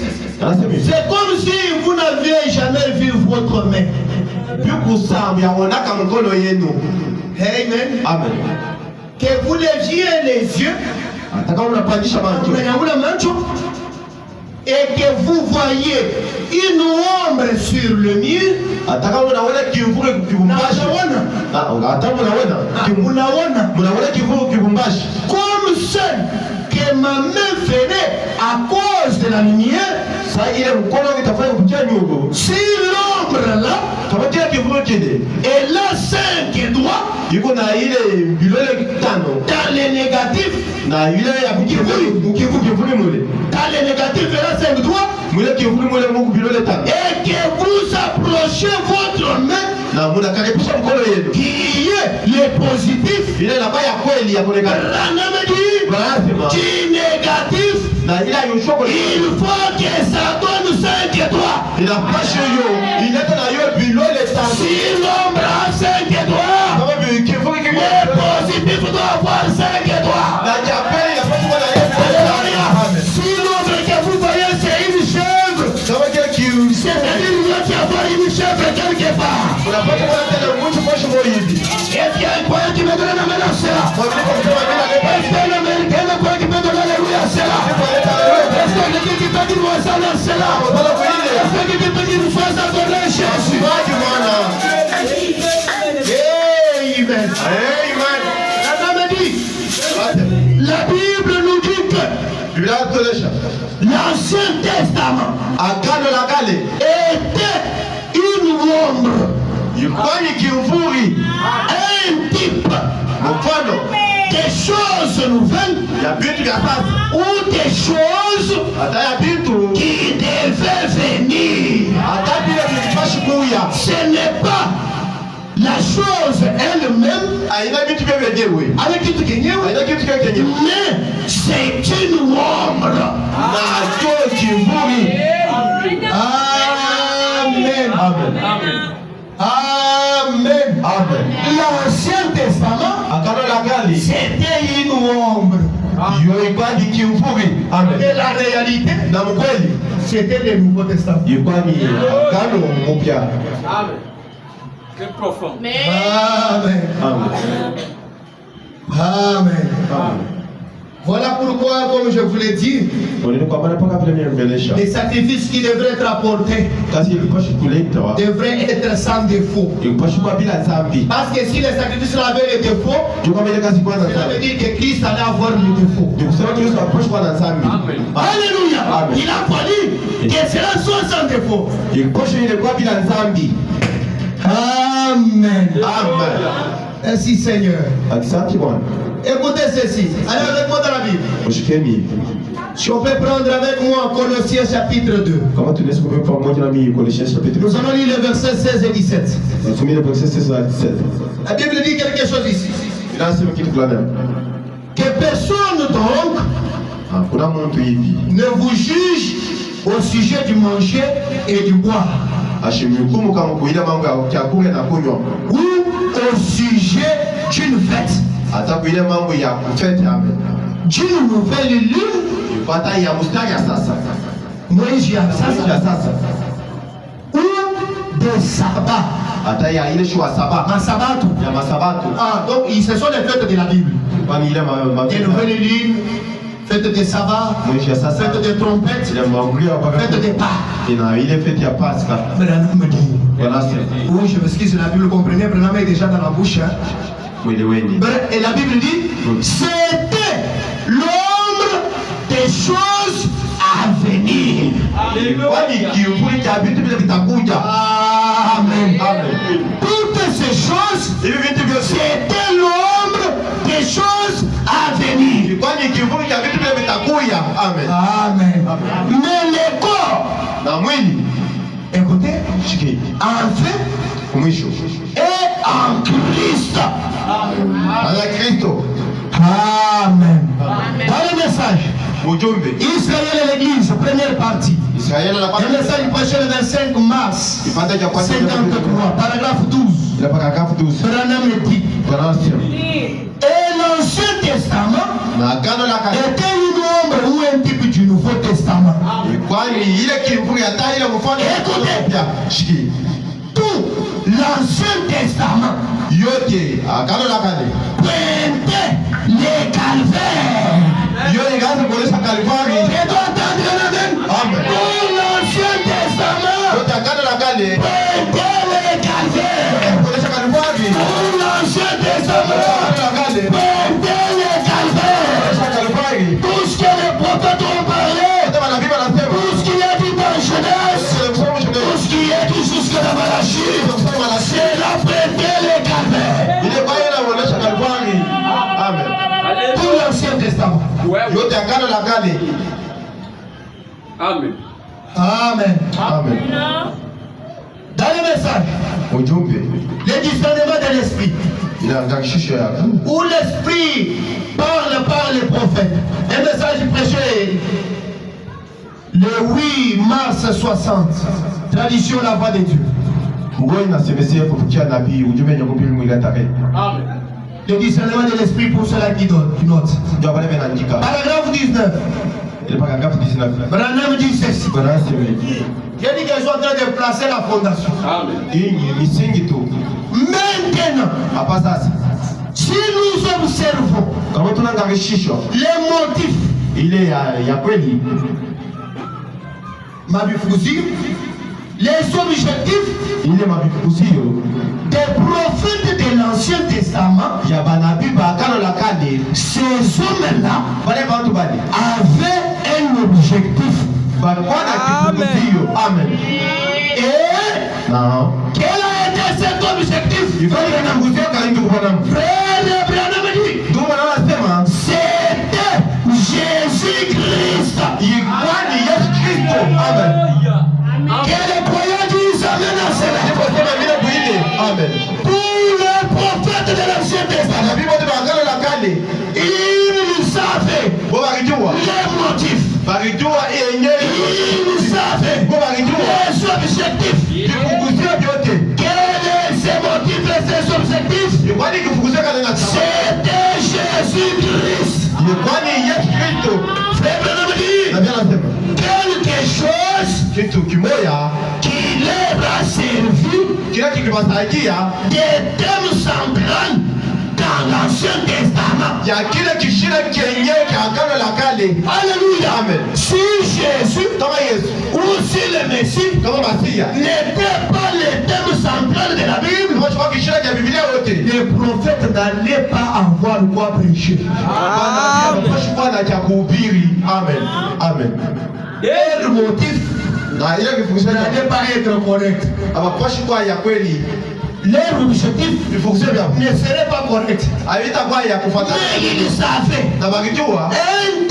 C'est comme si vous n'aviez jamais vu votre main. Amen. Amen. Que vous leviez les yeux et que vous voyez une ombre sur le mur. Comme seul que ma main venait à cause de la lumière. Si l'ombre là, elle a 5 doigts. Dans les négatifs, dans les négatifs, elle a 5 doigts. Et que vous approchez votre main qui est le positif. Branham dit du négatif. Il faut que ça donne 5 doigts. Si l'ombre a 5 quelque part. Unapata kuona tena mtu mwisho mwa hivi. Est-ce qu'il y a un croyant qui me donne un amen à cela? Est-ce qu'il y a un américain qui me donne alléluia à cela? Est-ce qu'il y a quelqu'un qui peut dire moi ça à cela? Est-ce qu'il y a quelqu'un qui peut dire une phrase à donner Jésus? Amen. Amen. La Bible dit, la Bible nous dit que Biblia inatueleza l'Ancien Testament agano la kale était une ombre, ilikuwa ni kimvuri, un type mfano des choses nouvelles ya vitu vya sasa, ou des choses hata ya vitu qui devaient venir. hata vile vilipaswa kuja. Ce n'est pas la chose elle-même Haina vitu vya wenyewe, avec kitu kenyewe, haina kitu vya kenyewe, mais c'est une ombre. na ndio kimvuri. Amen. Amen. Amen. Amen. Amen. L'Ancien Testament, Agano la kale c'était une ombre. hiyo ilikuwa ni kimvuri. Amen. Et la réalité, Na mkweli c'était le Nouveau Testament. ilikuwa ni agano mpya. Amen. Très profond. Amen. Amen. Amen. Amen. Voilà pourquoi, comme je vous l'ai dit, Kwa kwa maana paka vile nimeeleza. les sacrifices qui devraient être apportés Kazi ilipaswa kuletwa, devraient être sans défaut. ilipaswa kuwa bila dhambi. Parce que si les sacrifices avaient les défauts, Ndio kama ile kazi kwanza cela sana. veut dire que Christ allait avoir le défaut. Ndio kusema Yesu apaswa kuwa na dhambi. Amen. Alléluia. Amen. Il a fallu que cela soit sans défaut. Ilipaswa ile kuwa bila dhambi. Amen. Amen. Merci Seigneur. Asante Bwana. Écoutez ceci. Allez avec moi dans la Bible. Ushikeni. Si on peut prendre avec moi Colossiens chapitre 2. Kama tunaweza kupepa pamoja na mimi Colossiens chapitre Nous allons lire les versets 16 et 17. Nasomea verset 16 à 17. La Bible dit quelque chose ici. Inasema kitu fulani. Que personne donc Kuna mtu hivi ne vous juge au sujet du manger et du boire, ashimhukumu kama kuila mambo ya chakula na kunywa, ou au sujet d'une fête, hata kuila mambo ya kufete. Amen. d'une nouvelle lune, Ipata ya mustari ya sasa. Moïse ya Ya sasa, sasa. ou de sabbat, Hata ya ile shua saba. masabato. Ya masabato. Ah, donc ce sont les fêtes de la Bible. Kwani ile Des nouvelles lunes, fêtes de sabbat, Moïse ya sasa. fêtes de trompettes, Ile mambo ya baka. fêtes de Pâques. Ina ile fete ya Pasaka. Branham me dit. Bwana sema. Oui, je m'excuse, la Bible, comprenez, Branham est déjà dans la bouche. Hein. Mweleweni. Et la Bible dit, c'était l'ombre des choses à venir. Kwani kivuli cha vitu vile vitakuja. Amen. Amen. Toutes ces choses, Hivi vitu vyote. c'était l'ombre des choses à venir. Kwani kivuli cha vitu vile vitakuja. Amen. Amen. Mais le corps, Na mwili écoutez, shiki en fait, mwisho. est en Christ. Ana Kristo. Amen. Dans le message, Ujumbe. Israël et l'Église, première partie. Israeli Le anapata message prêché le 25 mars kipande cha kwanza 53, paragraphe 12. ila paragrafu 12. Branham dit, Bwana sema. et l'Ancien Testament Na agano la kale. était une ombre ou un type du Nouveau Testament. Kwani ile kivuli hata ile mfano ya shiki. Tout l'Ancien Testament Yote agano la kale. pointait les calvaires. Yote ngazi kuonesha Kalvari. Et toi, entendre l'amen? Amen. Tout l'Ancien Testament Yote agano la kale. pointait les calvaires. Kuonesha Kalvari. Tout l'Ancien Testament Agano la kale. pointait les calvaires. Kuonesha Kalvari. Tout ce que les prophètes ont parlé, Hata manabii wanasema. tout ce qui est dit dans Genèse, tout ce qui est dit jusqu'à la Malachie, c'est la pointait les calvaires. Ile Biblia inaonyesha Kalvari. Amen. Tout l'Ancien Testament. Ouais, ouais. Yote agano la kale. Amen. Amen. Amen. Dans le message, Ujumbe le discernement de l'esprit, inaangalisha yako. où l'esprit parle par les prophètes. Un message prêché le 8 mars 60. Tradition la voix de Dieu. Ngo inasemesea kupitia nabii ujumbe wenye kupili mwili tarehe. Amen. Le discernement de l'esprit pour cela qui note. Ndio wale wanaandika. Paragraphe 19. Il n'est pas capable de 19. Branham dit ceci. Branham c'est lui. J'ai dit que je suis en train de placer la fondation. Amen. Maintenant, Apa sasa. si nous observons Kama tunaangalia shisho. les motifs, Ile ya kweli. Mabifuzi, les objectifs Ile mabikuzio. des prophètes de l'Ancien Testament, Ya banabii ba Agano la Kale. ces hommes-là Wale bantu bali. avaient un objectif. Balikuwa na kikuzio. Amen. Et Non. quel a été cet objectif? Ifanye na nguzio kalingi kupana. Frère Branham dit, Ndio maana nasema c'était Jésus-Christ. ilikuwa ni Yesu Kristo. Amen. Que les croyants disent Amen à cela. Niliposema vile kuile. Amen. Tous les prophètes de l'Ancien Testament, Banabii wote ba Agano la Kale. ils savaient Bo balijua. les motifs. Balijua yenyewe. Ils savaient Bo balijua. les objectifs. Vikuguzio vyote. Quels sont ces motifs et ces objectifs? Ilikuwa ni kifuguzio kalenga sana. C'était Jésus-Christ. Ilikuwa ni Yesu Kristo. Frère Branham dit Na bien nasema quelque chose kitu kimoja qui leur a servi kila kikiwasaidia de thème central dans l'Ancien Testament. ya kile kishina kenyewe cha Agano la Kale. Alléluia. Amen. Si Jésus Kama Yesu ou si le Messie kama Masia n'était pas le thème central de la Bible, kama chukua kishina cha Biblia yote les prophètes n'allaient pas avoir quoi prêcher. wanapashwa na cha kuhubiri. Amen. Amen. Leur motif Na ile kifuguzio n'allait pas être correct. abapashwa ya kweli Leur objectif vifuguzio vya ne serait pas correct. havitakuwa ya kufuata Mais ils savaient na bakijua un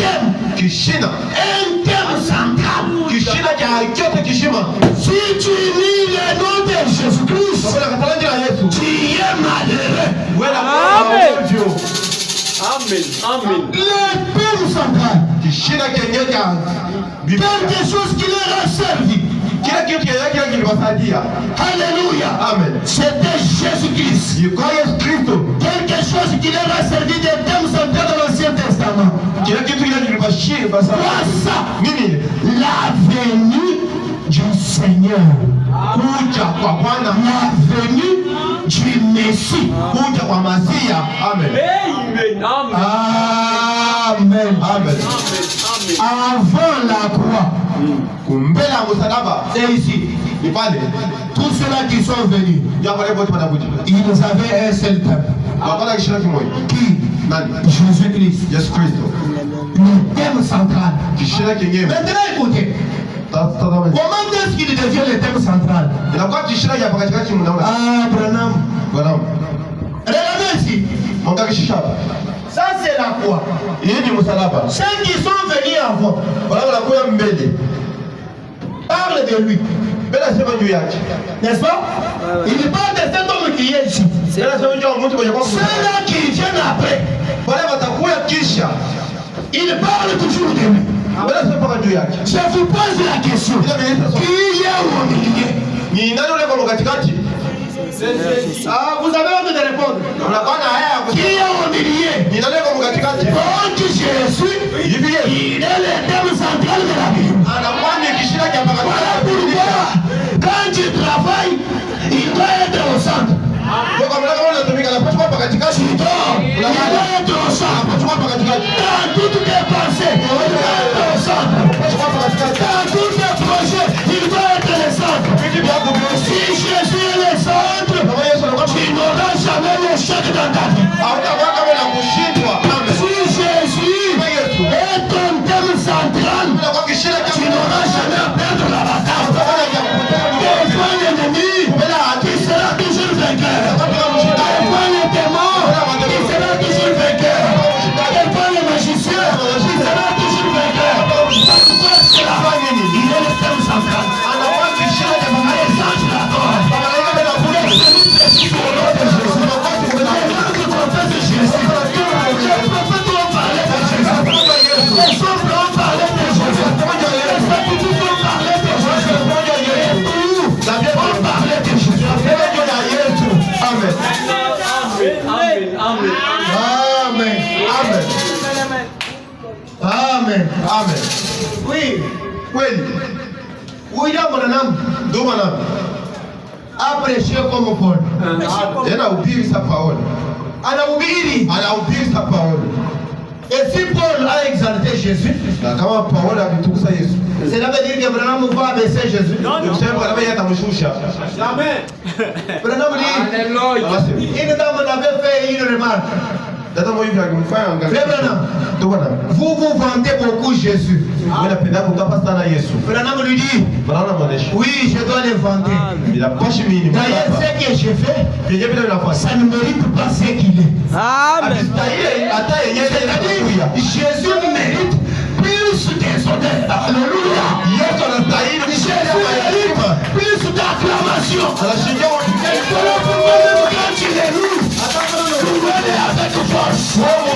thème central. kishina cha kyote kishima Si tu lis le nom de Jésus-Christ, kama nakatala jina la Yesu tu es malheureux. wala Amen. ovyo Amen. Amen. Le thème central, kishina kenyewe cha Biblia quelque chose qui leur a servi. kila kitu kenyewe kile kiliwasaidia. Alléluia. Amen. C'était Jésus-Christ. Ilikuwa Yesu Kristo. Quelque chose qui leur a servi de thème central de l'Ancien Testament. Kila kitu kile kilibashiri basa. Quoi ça? Nini? La venue du Seigneur. Kuja kwa Bwana, La venue du Messie. kuja kwa Masia. Amen. Amen. Amen. Amen. Amen. Amen. Avant la croix, Kumbele ya msalaba c'est ici. ni pale. Tous ceux-là qui sont venus, Ya pale wote wanakuja. ils avaient un seul thème. Wakala kishina kimoja. Qui? Nani? Jésus-Christ. Yesu Kristo. Le thème central. Kishina kenyewe. Maintenant écoutez, Tazama. comment est-ce qu'il devient le thème central? Inakuwa kishina ya katikati mnaona. Ah, Branham. Bwana. Regardez ici. Mwanga kishina. Ça c'est la croix. Hii ni msalaba. Ceux qui sont venus avant, Wala wanakuja mbele. parle de lui. Mbele sema juu yake. N'est-ce pas? Il parle de cet homme qui est ici. Mbele sema juu ya mtu mwenye kwa. Ceux-là qui viennent après, Wale watakuja kisha. il parle toujours de lui. Mbele sema juu yake. Je vous pose la question. Qui est au milieu? Ni nani ule kwa katikati? Ah, vous avez honte de répondre. Unakuwa na haya ya Qui est au milieu? ni nani kwa katikati? Donc Jésus, Hivi yeye il est le thème central de la Bible. anakuwa ni kishina cha Voilà katikati. pourquoi, quand tu travailles, il doit être au centre. Kwa kama unatumika na paswa kwa katikati. Tu dors, il doit être au centre. Paswa kwa katikati. Dans toutes tes pensées, il doit être au centre. Paswa kwa katikati. Dans tous tes projets, il doit être le centre. Vitu vyako Si Jésus est le centre, kama Yesu anakuwa tu n'auras jamais l'échec dans ta vie. hautakuwa kama na kushindwa. Amen. Si Jésus est ton thème central, Unakuwa kishina cha tu n'auras jamais à perdre la bataille. kufanya vya kutenda. Devant l'ennemi, tu seras toujours vainqueur. Devant les démons, tu seras toujours vainqueur. Devant les magiciens, tu seras toujours vainqueur. Parce que là, il est le thème central. Anakuwa kishina cha Les anges l'adorent. malaika wanakuja. Au nom de Jésus. Les langues confessent Jésus. Les prophètes ont parlé de Jésus. Les hommes ont parlé de Jésus. Les statuts ont parlé de Jésus. Et tout ont parlé de Jésus. Amen. Amen. Amen. Amen. Amen. Amen. Amen. Oui. Kweli. William Branham. Ndio Branham. A prêché comme Paul. Anahubiri sa parole. Anahubiri sa parole. Et si Paul a exalté Jésus, kama Paul alimtukuza Yesu, cela veut dire que Branham va abaisser Jésus. Non. Branham yatamshusha. Amen. Branham dit, alléluia. Une dame avait fait une remarque. Frère Branham, vous vous vantez beaucoup Jésus. Branham lui dit, oui, je dois le vanter. D'ailleurs, ce que j'ai fait, ça ne mérite pas ce qu'il est. Amen. C'est-à-dire, Jésus mérite plus des honneurs. Alléluia. Jésus mérite plus d'acclamation. Et voilà pourquoi même quand il est lourd, vous venez avec force. Quand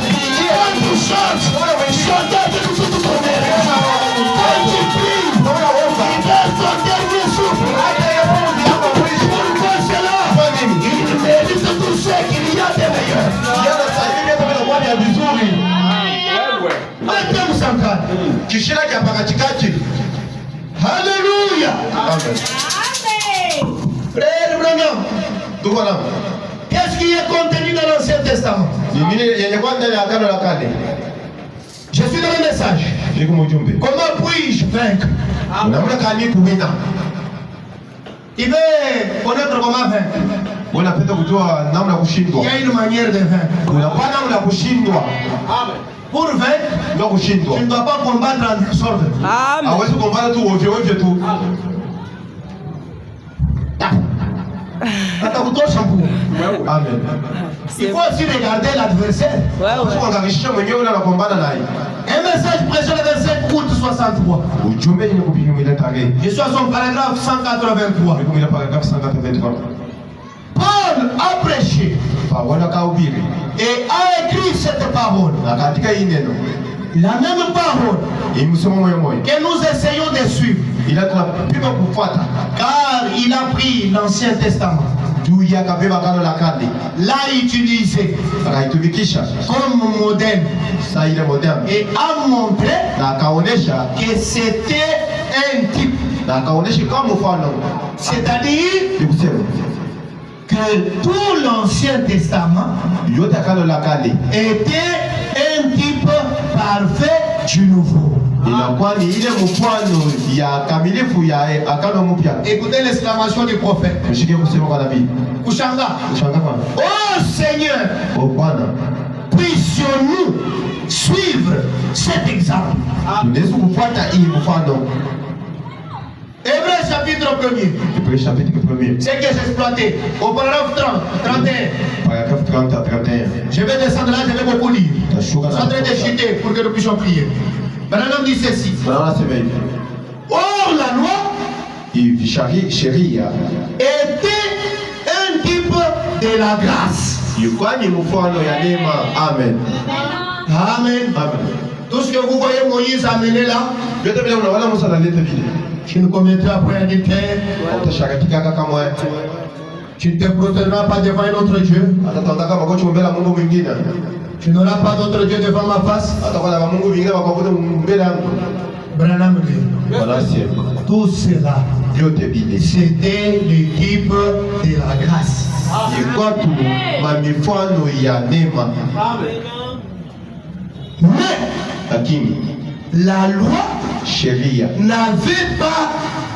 tu chantes, chantez avec toute ton énergie. Quand tu pries, libère ton dernier souffle. Pourquoi cela? Il mérite tout ce qu'il y a de meilleur. Mettez-vous sans calme. Alléluia. Frère Branham, qu'est-ce qui est contenu dans l'Ancien Testament? Je suis dans le message. Comment puis-je vaincre? Il veut connaître comment vaincre. Il y a une manière de vaincre. Pour vaincre, tu ne dois pas combattre en désordre. Il faut aussi regarder l'adversaire. Un message prêché le 25 août 63. Je suis à son paragraphe 183. Paul a prêché et a écrit cette parole. La même parole que nous essayons de suivre. Car il a pris l'Ancien Testament, l'a utilisé comme modèle et a montré que c'était un type. C'est-à-dire que tout l'Ancien Testament était un type parfait du Nouveau. Écoutez l'exclamation du prophète. Kushanga. Oh Seigneur, puissions-nous suivre cet exemple? Hébreu chapitre 1er. C'est que j'ai exploité. Au paragraphe 31. Je vais descendre là, je vais beaucoup lire. Je suis en train de chuter pour que nous puissions prier. Branham dit ceci. Or la loi était un type de la grâce. Amen. Amen. Tout ce que vous voyez Moïse amener là, tu ne commettras point d'adultère. Tu ne te prosterneras pas devant un autre Dieu. Tu n'auras pas d'autre Dieu devant ma face. Branham dit, tout cela, c'était l'équipe de la grâce. Mais la loi n'avait pas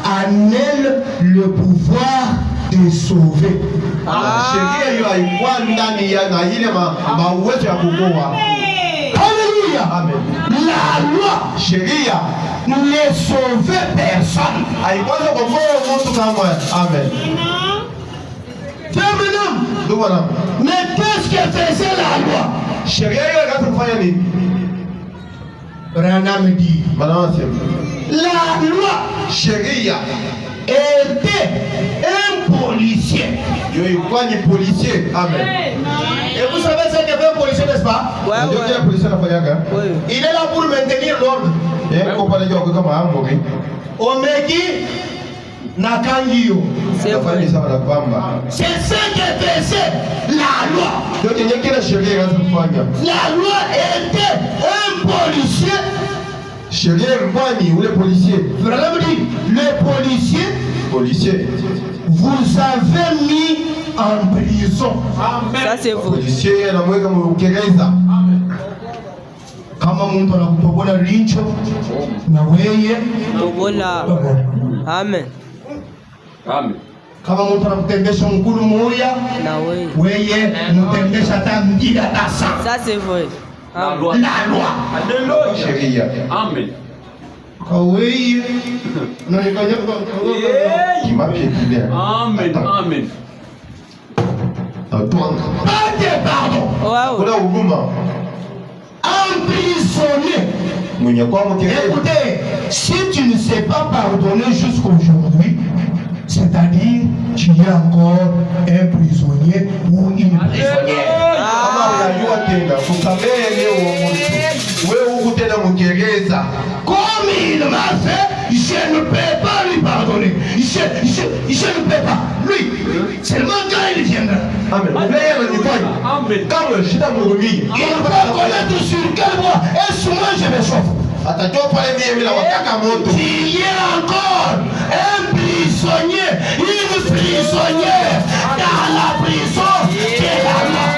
en elle le pouvoir de sauver. Alléluia. Amen. La loi ne sauvait personne. Amen. Terminons. Mais qu'est-ce que faisait la loi? Branham dit, la loi était un policier. Amen. Et vous savez ce que fait un policier, n'est-ce pas? Il est là pour maintenir l'ordre. Omegi Nakangio. C'est ce que faisait la loi. La loi était un policier Sheria kwani ule policier. Vraiment dit, le policier vous avez mis en prison. Ça c'est vous. Policier anamweka mgereza. Kama mtu anakutobola licho na weye Tobola. Amen. Amen. kama mtu anakutembesha mkulu moya Na wewe. weye mtembesha hata mjida tasa. Ça c'est vrai. La Amen. loi. La loi. Alléluia. Sheria. Amen. Kwa weye unanikanya Kimapia. Amen. Amen. Twanga. pardon. Wow. Kuna huruma. Emprisonné. Mwenye kwa mgereza. Écoutez, si tu ne sais pas pardonner jusqu'aujourd'hui, c'est-à-dire tu es encore un prisonnier ou une prisonnière. Kama unajua tena kusamehe leo mtu. Wewe huko tena mgereza. Comme il m'a fait, je ne peux pas lui pardonner. Je ne peux pas. Lui, seulement quand il viendra. Amen. Mbele ananifanya. Amen. Kama shida mhurumie. Il va connaître sur quel voie et sur moi je me chauffe. Atajua pale mimi na wakaka moto. Tu es encore un prisonnier, une prisonnière dans la prison de la mort.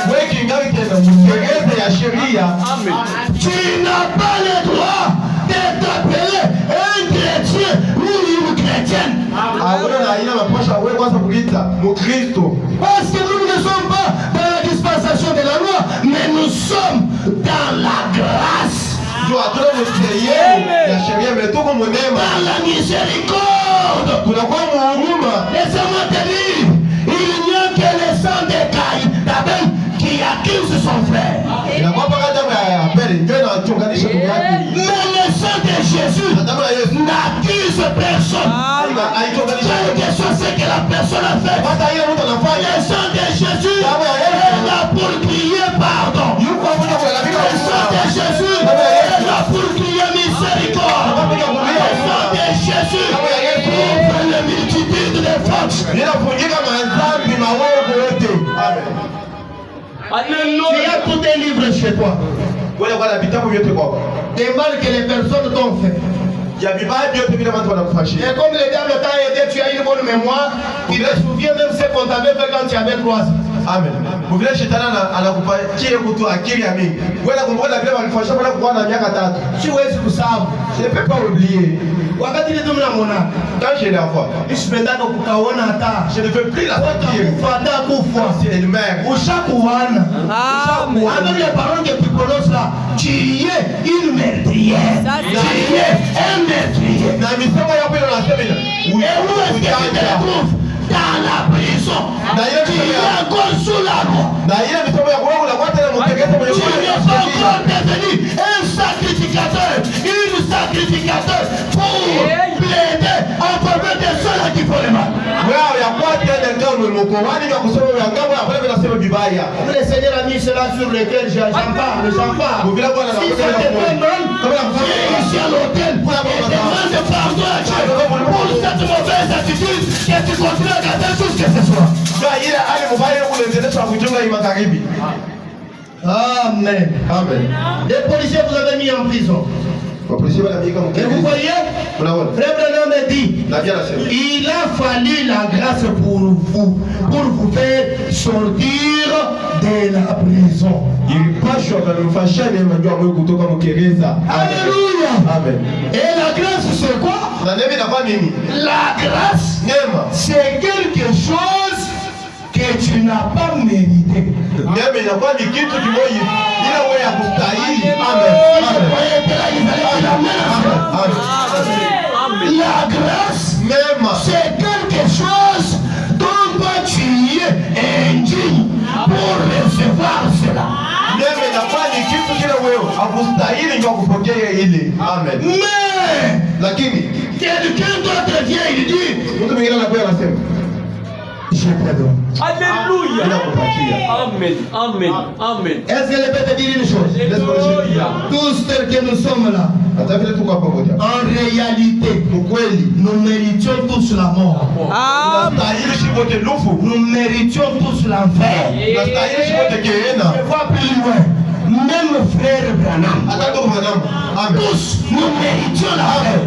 Wewe kingali tena mgereza ya sheria. Amen. Tu n'as pas le droit de t'appeler un chrétien ou une chrétienne. Hakuna na aina mapasha wewe kwanza kuita Mkristo. Parce que nous ne sommes pas dans la dispensation de la loi, mais nous sommes dans la grâce, Ndio hatuna mseyemu ya sheria imetuko mwema. dans la miséricorde. Tunakuwa muhuruma. Laissez-moi te dire, il n'y a que le sang de Caïn, d'Abel, qui accuse son frère. Inakuwa mpaka damu ya Abeli ndio inachunganisha ndugu yake. Mais le sang de Jésus Damu ya Yesu n'accuse personne. haichunganisha. Quel que soit ce que la personne a fait, Hata ile mtu anafanya le sang de Jésus est là pour crier pardon. yuko hapo kwa labika Le sang de Jésus est là pour crier miséricorde. Le sang de Jésus couvre la multitude de fautes. ninafungika madhambi maovu yote. Amen. Tu Alléluia. as tout un livre chez toi. Wewe kwa vitabu vyote kwako. Des mal que les personnes t'ont fait. Ya vibaya vyote vile watu wanakufanyia. Et comme le diable t'a aidé, tu as une bonne mémoire, tu te souviens même ce qu'on t'avait fait quand tu avais 3 ans. Amen. Vile shetani anakupatia mtu akili ya mingi. Wewe nakumbuka vile walifanyia bwana kwa na miaka 3. Siwezi kusahau. Je peux pas oublier. Wakati ile tumna mona, Quand je la vois, nisipendaka kukaona hata. je ne veux plus la sentir. Kufa hata kufa. C'est elle-même. Ushakuana. Amen. Avec les paroles que tu prononces là, tu es une meurtrière. Ça, Tu c'est- es un meurtrier. Na misemo yako ile unasema ile. Et où est-ce que tu te retrouves? Dans la prison. D'ailleurs, Tu es encore sous la loi. Na ile misemo yako unakuwa tena mtekete mwenye Tu n'es pas encore devenu un sacrificateur, une sacrificateur pour plaider en faveur des ceux qui font le mal. wewe ya kwa tena ngao mkoani kwa kusema ya ngao ya pale vinasema vibaya. Le Seigneur a mis cela sur lequel j'en parle, j'en parle. Vile Bwana Si ça te fait mal, viens ici à l'hôtel et demande pardon à Dieu pour cette mauvaise attitude que tu continues à garder jusqu'à ce soir. Ndio ile hali mbaya kuendelea kujenga hii magharibi. Amen. Amen. Les policiers vous avez mis en prison. Kwa polisi wanamiika Et vous mkeni. voyez, Unaona? Frère Branham me dit, Na jana sema. il a fallu la grâce pour vous faire sortir de la prison. Ilipashwa kanufasha neema ndio ambayo kutoka mkereza. Alléluia. Amen. Et la grâce c'est quoi? Na neema inakuwa nini? La grâce, Neema. c'est quelque chose que tu n'as pas mérité. Neema inakuwa ni kitu kimoja ila wewe ya kustahili. Amen. Amen. La grâce, Neema. c'est quelque chose dont toi tu es indigne pour recevoir cela. Neema inakuwa ni kitu kile wewe hakustahili ndio kupokea ile. Amen. Mais Lakini quelqu'un d'autre vient, il dit, mtu mwingine anakuja anasema je pardonne. Alléluia. ninakupatia. Amen. Amen. Amen. Est-ce que je peux te dire une chose? Alléluia. Tous tels que nous sommes là, Hata vile tuko hapa moja. en réalité, Ukweli. nous méritions tous la mort. Amen. Tunastahili shibote lufu. Nous méritions tous l'enfer. Tunastahili shibote Je geena. vois plus loin. même frère Branham, tous nous méritions la paix.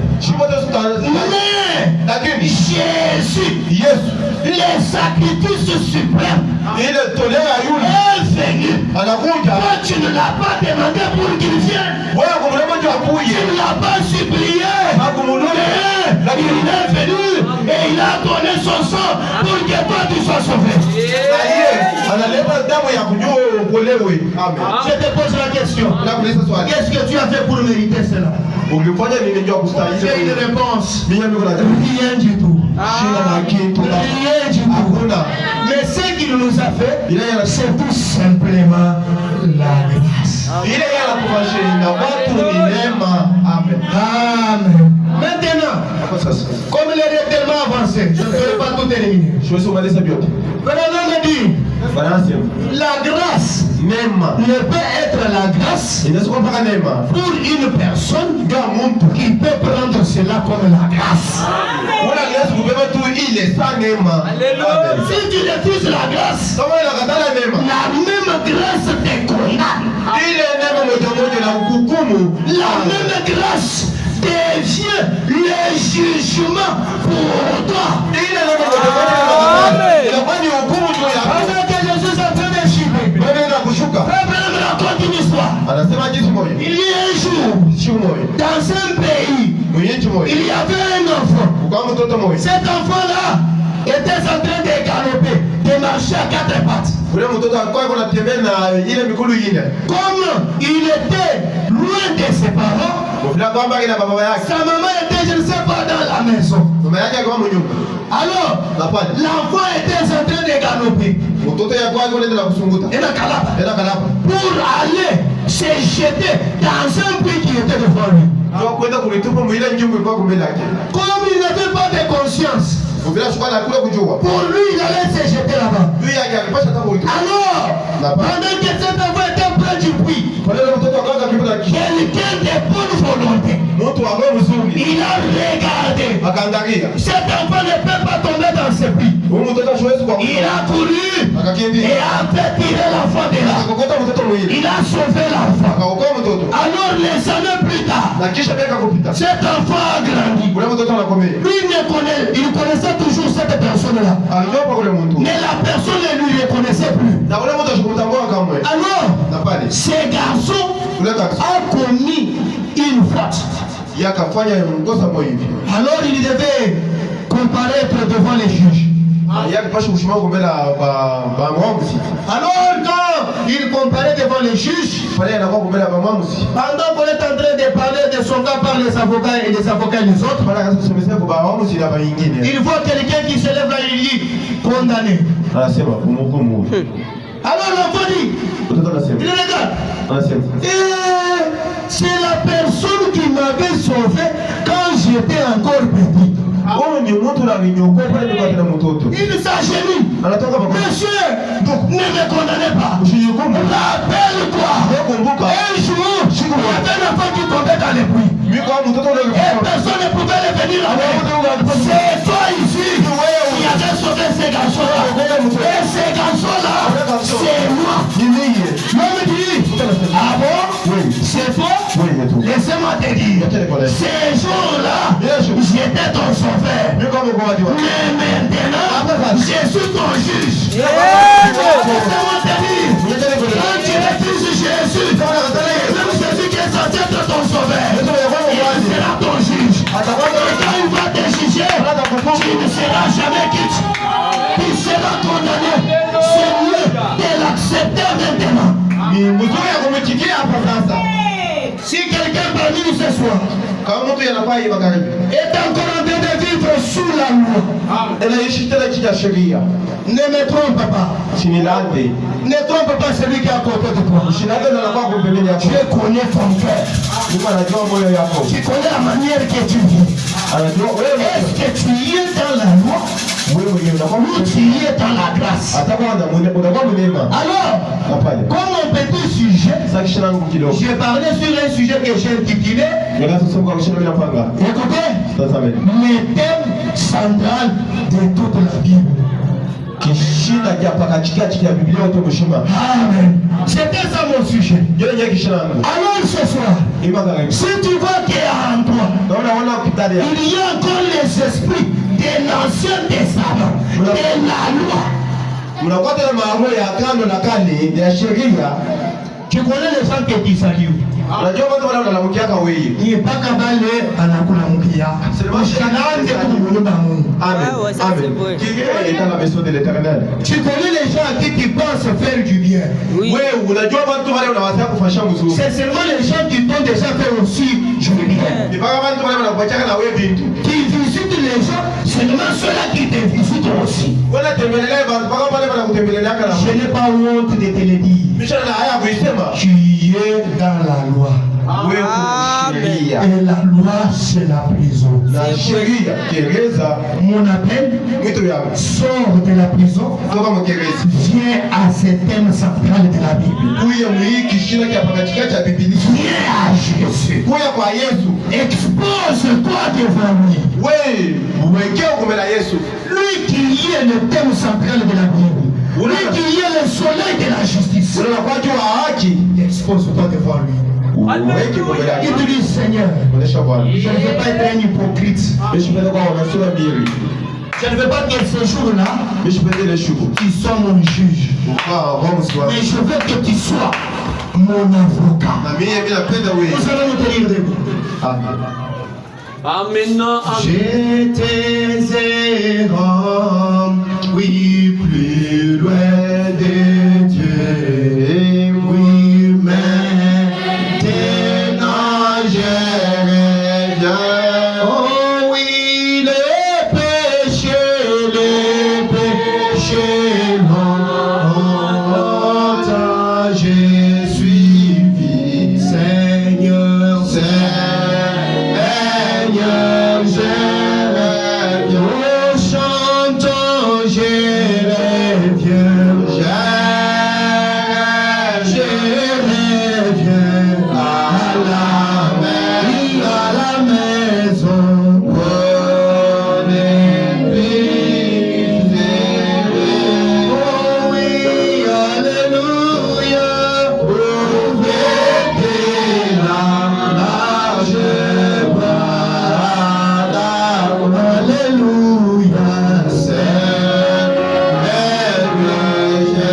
Mais Jésus, le sacrifice suprême, est venu. Toi, tu ne l'as pas demandé pour qu'il vienne. Tu ne l'as pas supplié. Mais il est venu et il a donné son sang pour que toi tu sois sauvé. Je te pose la question. Qu'est-ce que tu as fait pour mériter cela? J'ai une réponse. Rien du tout. Rien du tout. Mais ce qu'il nous a fait, c'est tout simplement la grâce. Amen. Maintenant, comme il est tellement avancé, je ne peux pas tout éliminer. Maintenant, me dit, la grâce ne peut être la grâce pour une personne qui peut prendre cela comme la grâce. Si tu refuses la grâce, la même grâce te condamne. La même grâce devient le jugement pour toi. Pendant que Jésus est en train de chier, me raconte une histoire. Il y a un jour, dans un pays, il y avait un enfant. Cet enfant-là était en train de galoper, de marcher à quatre pattes. Comme il était loin de ses parents, sa maman était, je ne sais pas, dans la maison. Alors, l'enfant était en train de galoper pour aller se jeter dans un puits qui était devant lui. Comme il n'avait pas de conscience, pour lui, il allait se jeter là-bas. Alors, pendant que cet enfant était près du puits, quelqu'un de bonne volonté, il a regardé. Cet enfant ne peut pas tomber dans ce puits. Il a couru et a fait tirer l'enfant de là. Il a sauvé l'enfant. Alors, les années plus tard, cet enfant a grandi. Lui, il connaissait toujours cette personne-là. Mais la personne ne lui reconnaissait plus. Alors, ce garçon a commis une faute. Alors, il devait comparaître devant les juges. Alors, quand il comparait devant les juges, pendant qu'on est en train de parler de son cas par les avocats et les avocats les autres, il voit quelqu'un qui se lève là et il dit condamné. Alors l'enfant dit, il regarde, c'est la personne qui m'avait sauvé quand j'étais encore petit. Il s'agenouille. Monsieur, ne me condamnez pas. Rappelle-toi. Un jour, il y avait un enfant qui tombait dans les puits. Et personne ne pouvait le venir là-bas. C'est toi ici qui avait sauvé ces garçons-là. Et ces garçons-là, c'est moi. L'homme dit, ah bon? C'est toi? Laissez-moi te dire. Ces jours-là, j'étais ton sauveur. Mais maintenant, je suis ton juge. Laissez-moi te dire, quand tu refuses Jésus, même Jésus qui est censé être ton sauveur, il sera ton juge. Et quand il va te juger, tu ne seras jamais quitte. Tu seras condamné. C'est mieux de l'accepter maintenant. Si quelqu'un parmi nous ce soir est encore en train de vivre sous la loi, ne me trompe pas. Ne trompe pas celui qui est à côté de toi. Tu connais ton cœur. Tu connais la manière que tu vis. Est-ce que tu y es dans la loi ou tu y es dans la grâce? Alors, comme mon petit sujet, j'ai parlé sur un sujet que j'ai intitulé, écoutez, le thème central de toute la Bible. kishina kia pakachikachi kia Biblia otomoshima. Amen. C'était ça mon sujet. Yo nye kishina ngo. Alors ce soir, si tu vois qu'il y a en toi, il y a encore les esprits de l'Ancien Testament, de la loi. Unakwata na maamuri ya kando na kale ya sheria. Tu connais les gens qui te saluent. Unajua watu wanalamukiaka wewe. Ni mpaka bale anakulamukiaka. Usianze kumwomba Mungu. Amen. Ouais, ça, c'est vrai. Qui est dans la maison de l'Éternel. Tu connais les gens à qui tu penses faire du bien. Oui. Wewe unajua watu wale wanawazia kufanya mzuri. C'est seulement les gens qui t'ont déjà fait aussi du bien. Ni mpaka watu wale wanakuachaka na wewe bintu. Qui visitent les gens, seulement ceux-là qui te visitent aussi. Wala tembelelea watu mpaka wale wanakutembelea kana. Je n'ai pas honte de te le dire. Misha na haya kuisema. Tu es dans la loi. Wewe sheria. Et la loi, c'est la prison. Na sheria gereza Mon appel mwito yao. sort de la prison, Toka mgereza. viens à ce thème central de la Bible. Kuya mwiki kishina kia pakachikachi ya Biblia. Viens à Jésus. Kuya kwa Yesu. Expose-toi devant lui. Wewe mwekeo kumela Yesu. Lui qui est le thème central de la Bible. Lui qui est le soleil de la justice. Unakwaju wa haki. Expose-toi devant lui. Weke kumela Et Yesu. tu dis, Seigneur, Onesha Bwana. je ne veux pas être un hypocrite. Bishipende kwa wanasura mbili. Je ne veux pas que ce jour-là, Bishipende ile shuku. tu sois mon juge. Kwa homo siwa. Mais je veux que tu sois mon avocat. Na mimi napenda wewe. Nous allons nous tenir debout. Amen. Amen. Amen. J'étais errant, oui, plus loin de Dieu. Oui, maintenant je reviens. Oh oui, les péchés longtemps j'ai suivi, Seigneur, Seigneur, je reviens. Oh, chantons, je reviens, je reviens à la maison. On est oh oui, alléluia, ouvrez la large parade, alléluia, Seigneur, je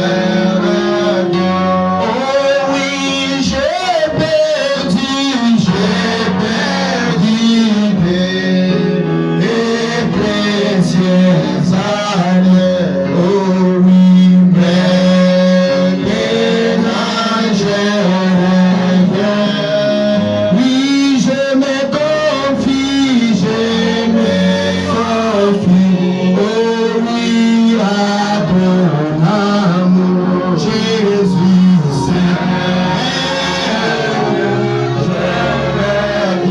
reviens. Oh oui, j'ai perdu des précieuses années. Oh oui, maintenant je reviens. Oui, je me confie, oh oui, à ton amour, Jésus, Seigneur. Oh,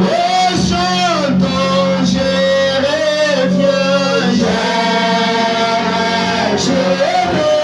chantons, je reviens, je reviens.